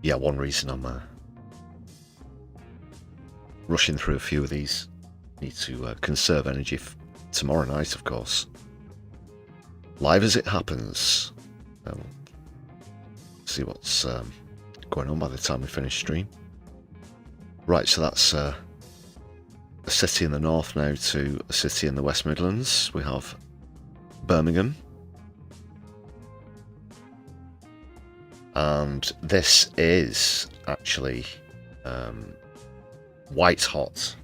S4: Yeah, one reason I'm rushing through a few of these. Need to conserve energy tomorrow night, of course. Live as it happens. See what's going on by the time we finish stream. Right, so that's a city in the north now to a city in the West Midlands. We have Birmingham. And this is actually white hot.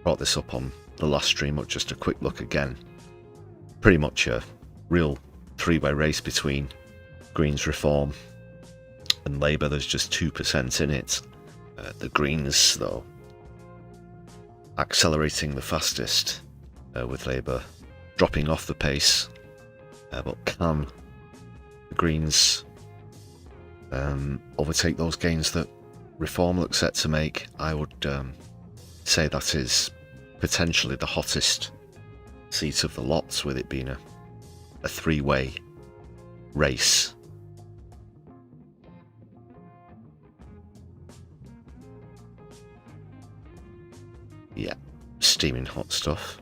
S4: Brought this up on the last stream, but just a quick look again. Pretty much a real three-way race between Greens, Reform and Labour. There's just 2% in it. The Greens, though, accelerating the fastest, with Labour dropping off the pace. But can the Greens overtake those gains that Reform looks set to make? I would say that is potentially the hottest seat of the lots, with it being a three-way race. Yeah, steaming hot stuff.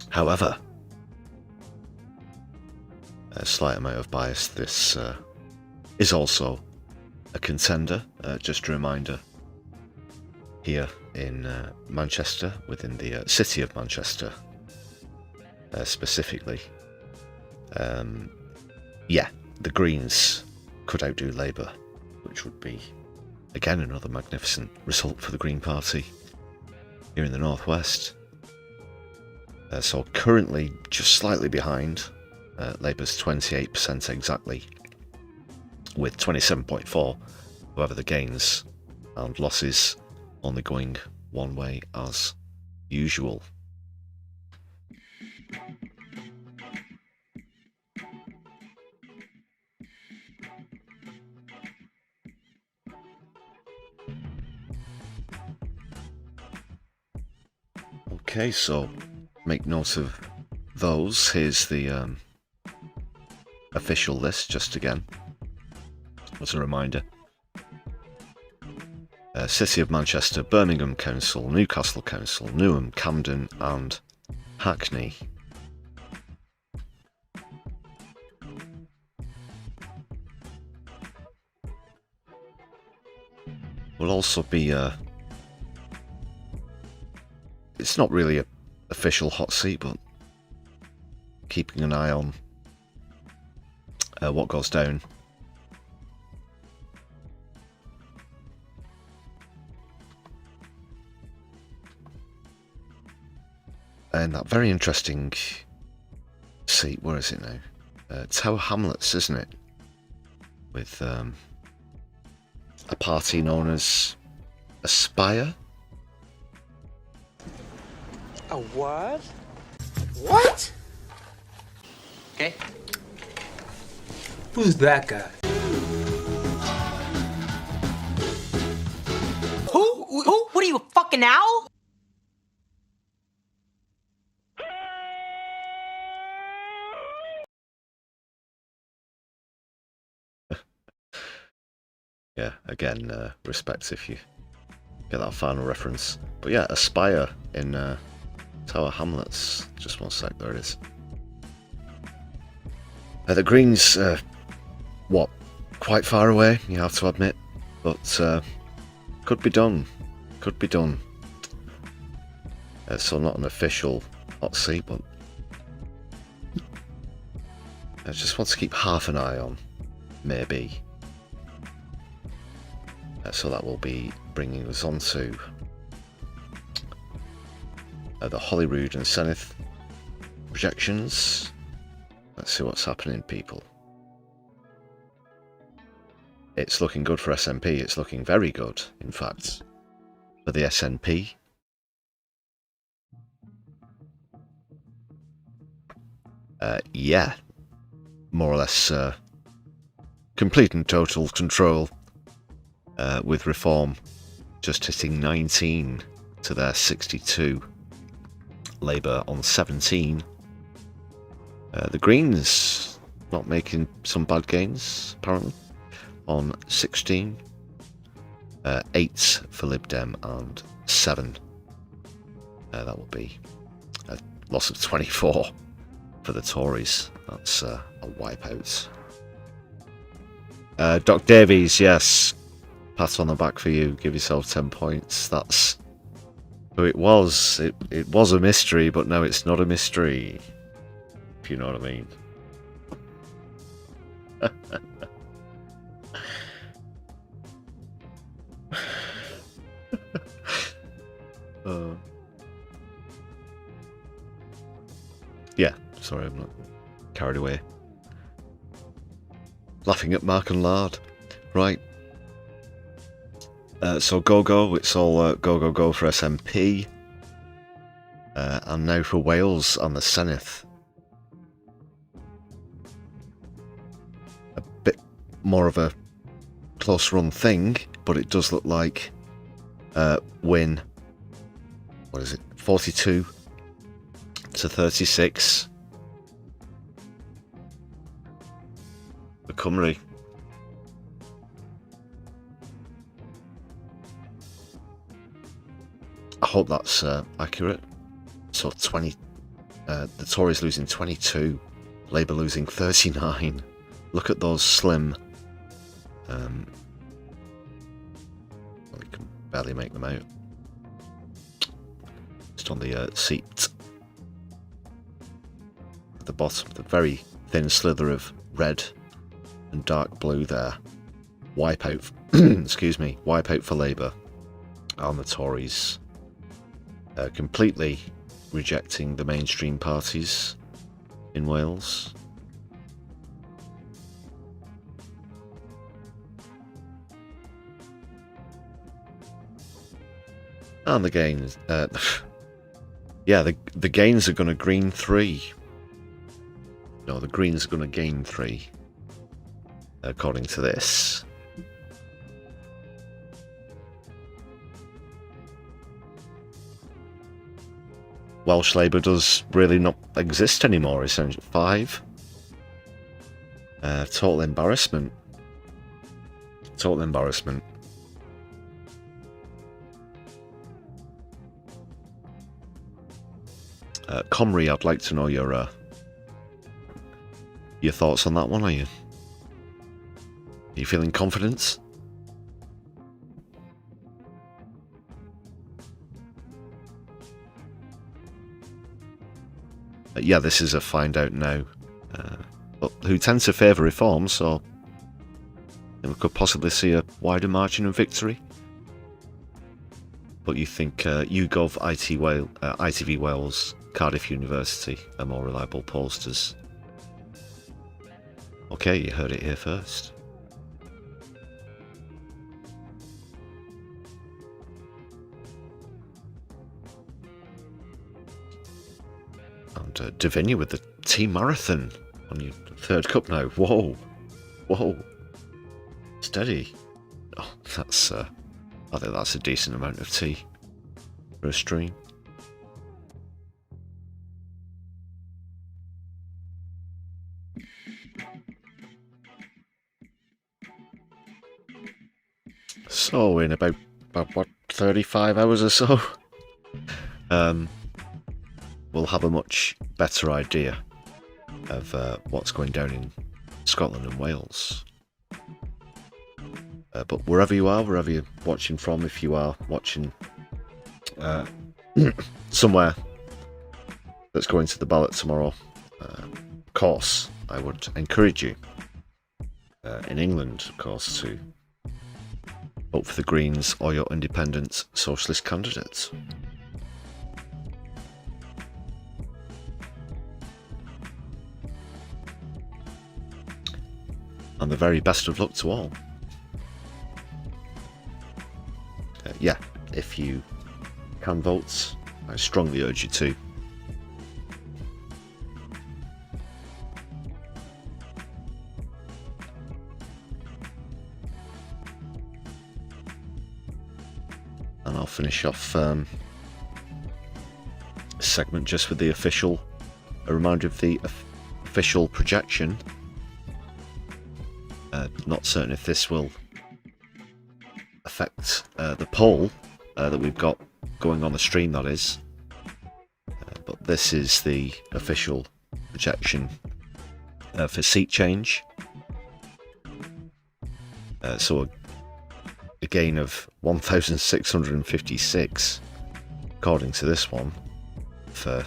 S4: However, a slight amount of bias, this is also a contender. Just a reminder, here in Manchester, within the city of Manchester specifically, yeah, the Greens could outdo Labour, which would be again another magnificent result for the Green Party here in the northwest. So currently just slightly behind. Labour's 28% exactly, with 27.4. However, the gains and losses only going one way as usual. Okay, so make note of those. Here's the official list, just again, as a reminder. City of Manchester, Birmingham Council, Newcastle Council, Newham, Camden and Hackney. Will also be it's not really a official hot seat, but keeping an eye on what goes down. And that very interesting seat, where is it now? Tower Hamlets, isn't it? With a party known as Aspire.
S14: A what? What? Okay. Who's that guy?
S15: Who? What are you, a fucking owl?
S4: Yeah, again, respect if you get that final reference. But yeah, Aspire in Tower Hamlets. Just one sec, there it is. The Greens, what, quite far away, you have to admit, but could be done. Could be done. So not an official hot seat, but I just want to keep half an eye on, maybe. So that will be bringing us on to the Holyrood and Senedd projections. Let's see what's happening, people. It's looking good for SNP. It's looking very good, in fact, for the SNP. Yeah, more or less complete and total control. With Reform just hitting 19 to their 62. Labour on 17. The Greens not making some bad gains, apparently, on 16. 8 for Lib Dem and 7. That will be a loss of 24 for the Tories. That's a wipeout. Doc Davies, yes. Pat on the back for you. Give yourself 10 points. That's who it was. It was a mystery, but now it's not a mystery. If you know what I mean. Yeah, sorry, I'm not carried away. Laughing at Mark and Lard. Right. So go, it's all go for SNP. And now for Wales and the Senedd. A bit more of a close run thing, but it does look like win, what is it, 42 to 36 for Cymru. I hope that's accurate. So 20, the Tories losing 22, Labour losing 39. Look at those slim. Well, you can barely make them out. Just on the seat at the bottom, the very thin slither of red and dark blue there. Wipeout. Excuse me. Wipeout for Labour and the Tories. Completely rejecting the mainstream parties in Wales. And the gains. Yeah, the gains are going to green 3. No, the Greens are going to gain 3. According to this. Welsh Labour does really not exist anymore, essentially. 5. Total embarrassment. total embarrassment. Comrie, I'd like to know your thoughts on that one. Are you feeling confident? Yeah, this is a find out now, but who tends to favour reform, so we could possibly see a wider margin of victory. But you think YouGov, ITV Wales, Cardiff University are more reliable pollsters? Okay, you heard it here first. And Davinia with the team marathon on your third cup now. Whoa, whoa, steady. Oh, that's I think that's a decent amount of tea for a stream. So in about what 35 hours or so, we'll have a much better idea of what's going down in Scotland and Wales. But wherever you are, wherever you're watching from, if you are watching somewhere that's going to the ballot tomorrow, of course, I would encourage you, in England, of course, to vote for the Greens or your independent socialist candidates. And the very best of luck to all. Yeah, if you can vote, I strongly urge you to. And I'll finish off this segment just with a reminder of the official projection. Not certain if this will affect the poll that we've got going on the stream, that is. But this is the official projection for seat change. So a gain of 1,656, according to this one, for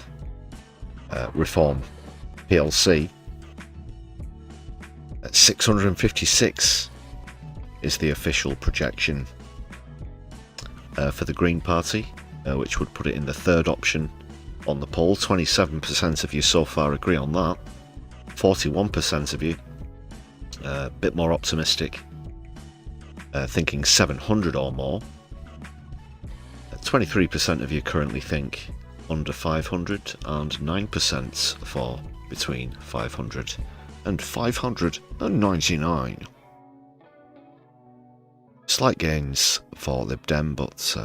S4: Reform PLC. 656 is the official projection for the Green Party, which would put it in the third option on the poll. 27% of you so far agree on that. 41% of you a bit more optimistic, thinking 700 or more. 23% of you currently think under 500, and 9% for between 500 and 599. Slight gains for Lib Dem, but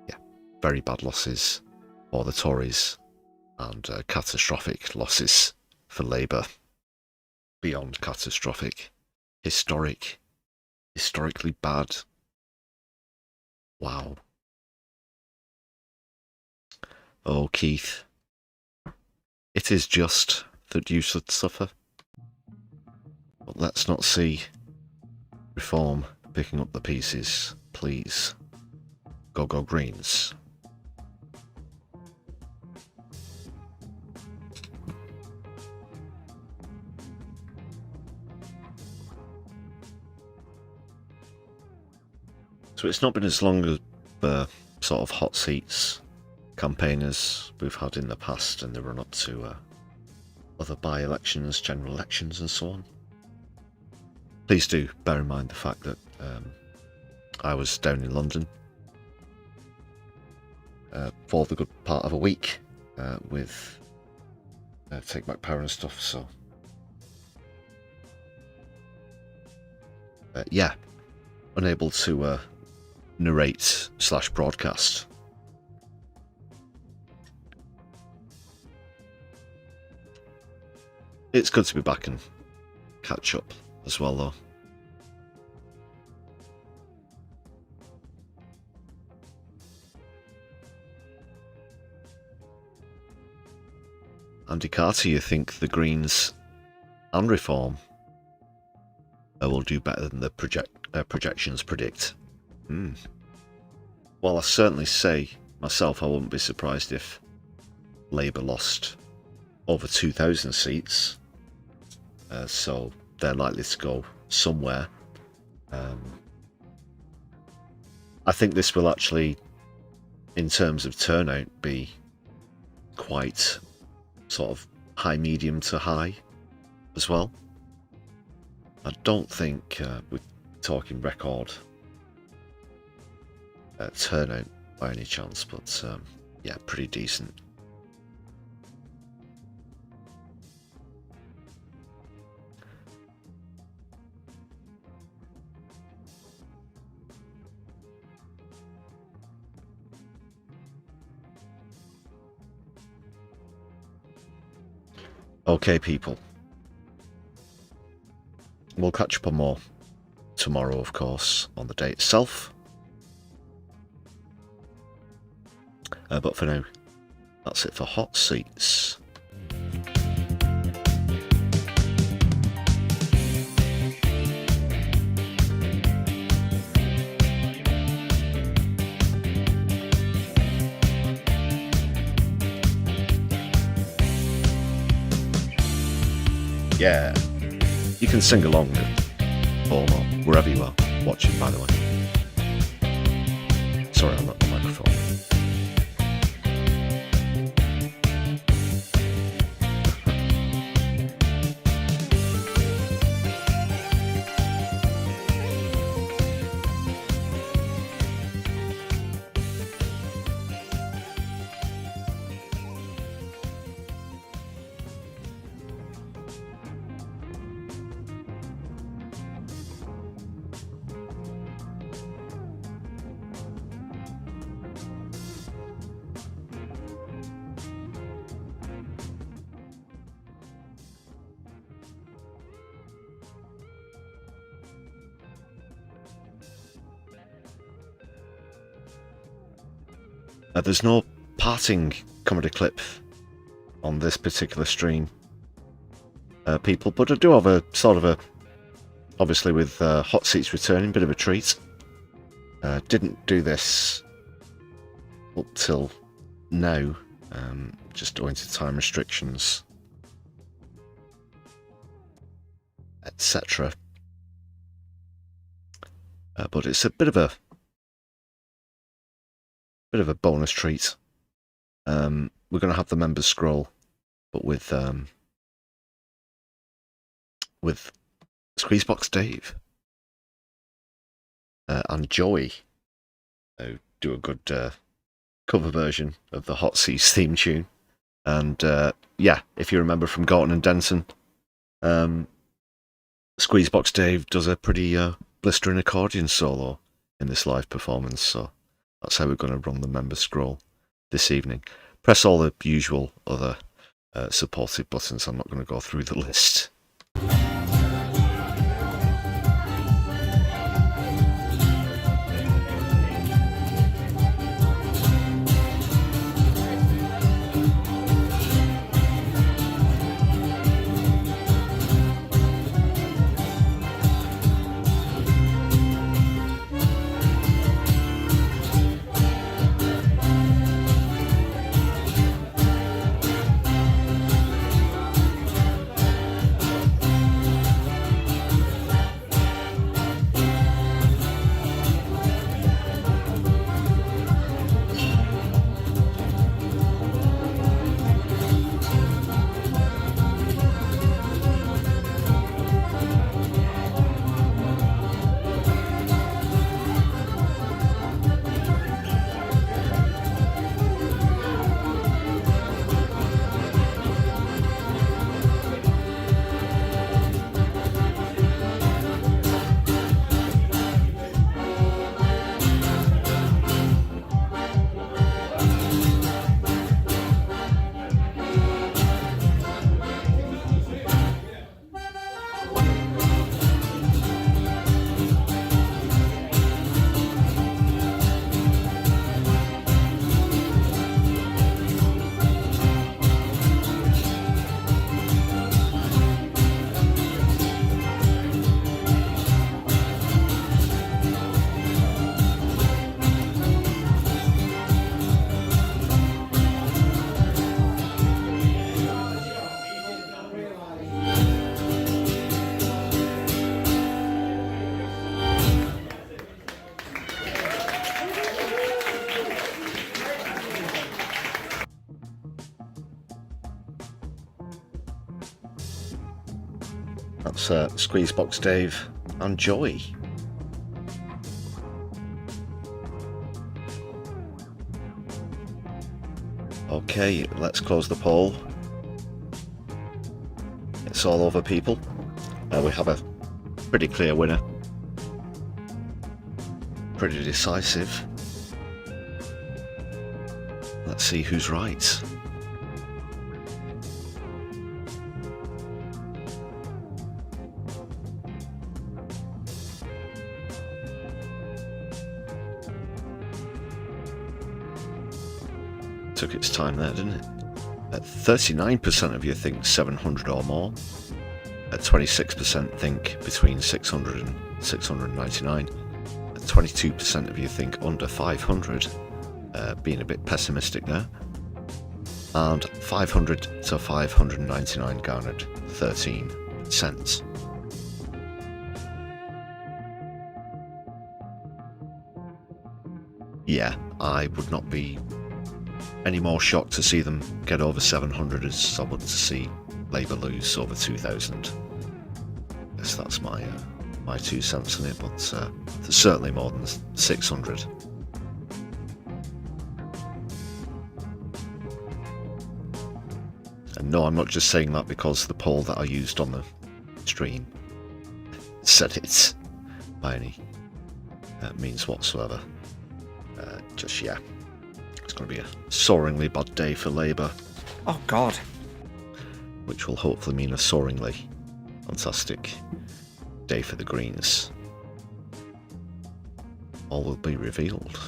S4: yeah, very bad losses for the Tories, and catastrophic losses for Labour. Beyond catastrophic. Historically bad. Wow. Oh, Keith. It is just that you should suffer. But let's not see Reform picking up the pieces, please. Go Greens. So it's not been as long as the sort of hot seats campaigners we've had in the past in the run up to other by-elections, general elections and so on. Please do bear in mind the fact that I was down in London for the good part of a week with Take Back Power and stuff, so yeah, unable to narrate / broadcast. It's good to be back and catch up as well, though. Andy Carter, you think the Greens and Reform will do better than the projections predict? Well, I certainly say myself I wouldn't be surprised if Labour lost over 2,000 seats. So they're likely to go somewhere. I think this will actually, in terms of turnout, be quite sort of high, medium to high as well. I don't think we're talking record turnout by any chance, but yeah, pretty decent. Okay, people. We'll catch up on more tomorrow, of course, on the day itself. But for now, that's it for Hot Seats. Yeah, you can sing along at home or wherever you are watching, by the way. Sorry, I'm not the microphone. There's no parting comedy clip on this particular stream, people, but I do have a sort of a, obviously with Hot Seats returning, bit of a treat. Didn't do this up till now, just owing to time restrictions, etc. But it's a bit of a bonus treat. We're going to have the members scroll, but with Squeezebox Dave and Joey do a good cover version of the Hot Seats theme tune. And yeah, if you remember from Gorton and Denton, Squeezebox Dave does a pretty blistering accordion solo in this live performance, so that's how we're going to run the member scroll this evening. Press all the usual other supportive buttons. I'm not going to go through the list. Squeezebox Dave and Joy. Okay, let's close the poll. It's all over, people. We have a pretty clear winner. Pretty decisive. Let's see who's right. Took its time there, didn't it? 39% of you think 700 or more. 26% think between 600 and 699. 22% of you think under 500, being a bit pessimistic there. And 500 to 599 garnered 13 cents. Yeah, I would not be any more shocked to see them get over 700 as I would to see Labour lose over 2,000. Guess that's my 2 cents on it, but certainly more than 600. And no, I'm not just saying that because the poll that I used on the stream said it by any means whatsoever. Just, yeah. It's going to be a soaringly bad day for Labour.
S10: Oh, God.
S4: Which will hopefully mean a soaringly fantastic day for the Greens. All will be revealed.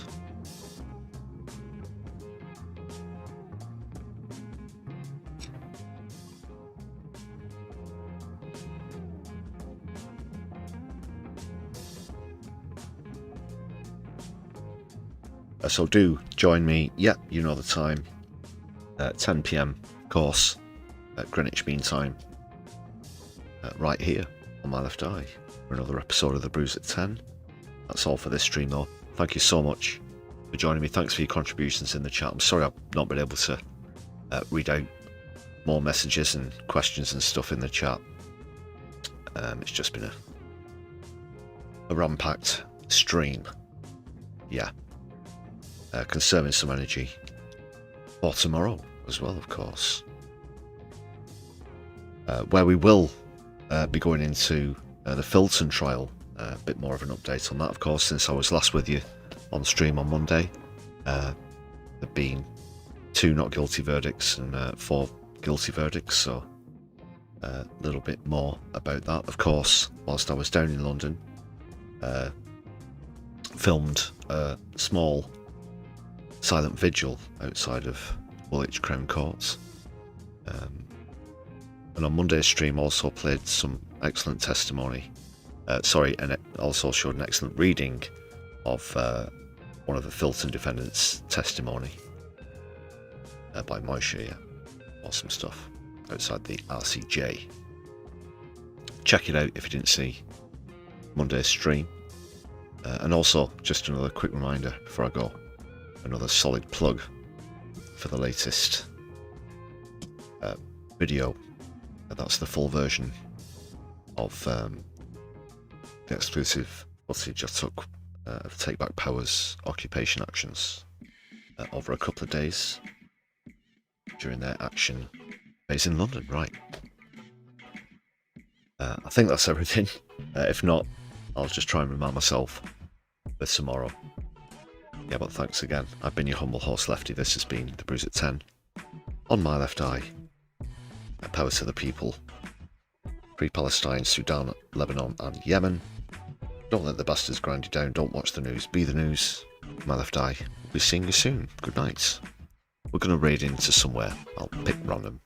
S4: So do join me, yeah, you know the time, 10 PM, of course, at Greenwich Mean Time, right here on my left eye, for another episode of the Brews at 10. That's all for this stream though. Thank you so much for joining me. Thanks for your contributions in the chat. I'm sorry I've not been able to read out more messages and questions and stuff in the chat. It's just been a ram-packed stream. Yeah. Conserving some energy for tomorrow as well, of course. Where we will be going into the Filton trial. A bit more of an update on that, of course, since I was last with you on stream on Monday. There have been 2 not guilty verdicts and 4 guilty verdicts, so a little bit more about that. Of course, whilst I was down in London, filmed a small silent vigil outside of Woolwich Crown Courts. And on Monday's stream also played some excellent testimony. And it also showed an excellent reading of one of the Filton defendants' testimony by Moishe. Yeah. Awesome stuff outside the RCJ. Check it out if you didn't see Monday's stream. And also, just another quick reminder before I go, another solid plug for the latest video. That's the full version of the exclusive footage I took of Take Back Power's occupation actions over a couple of days during their action base in London. Right. I think that's everything. If not, I'll just try and remind myself for tomorrow. Yeah, but thanks again. I've been your humble host, Lefty. This has been the Brews at 10. On my left eye, power to the people. Free Palestine, Sudan, Lebanon and Yemen. Don't let the bastards grind you down. Don't watch the news. Be the news. My left eye. We'll be seeing you soon. Good night. We're going to raid into somewhere. I'll pick random.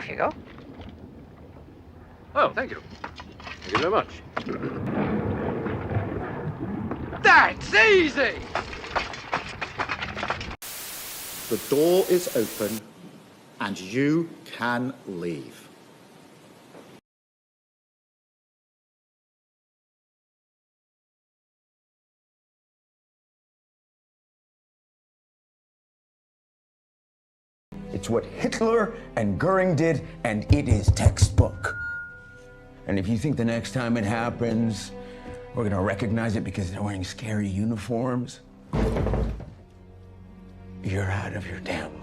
S16: Off you go.
S17: Oh, thank you. Thank you very much.
S14: That's easy!
S18: The door is open and you can leave.
S19: It's what Hitler and Goering did, and it is textbook. And if you think the next time it happens, we're gonna recognize it because they're wearing scary uniforms, you're out of your damn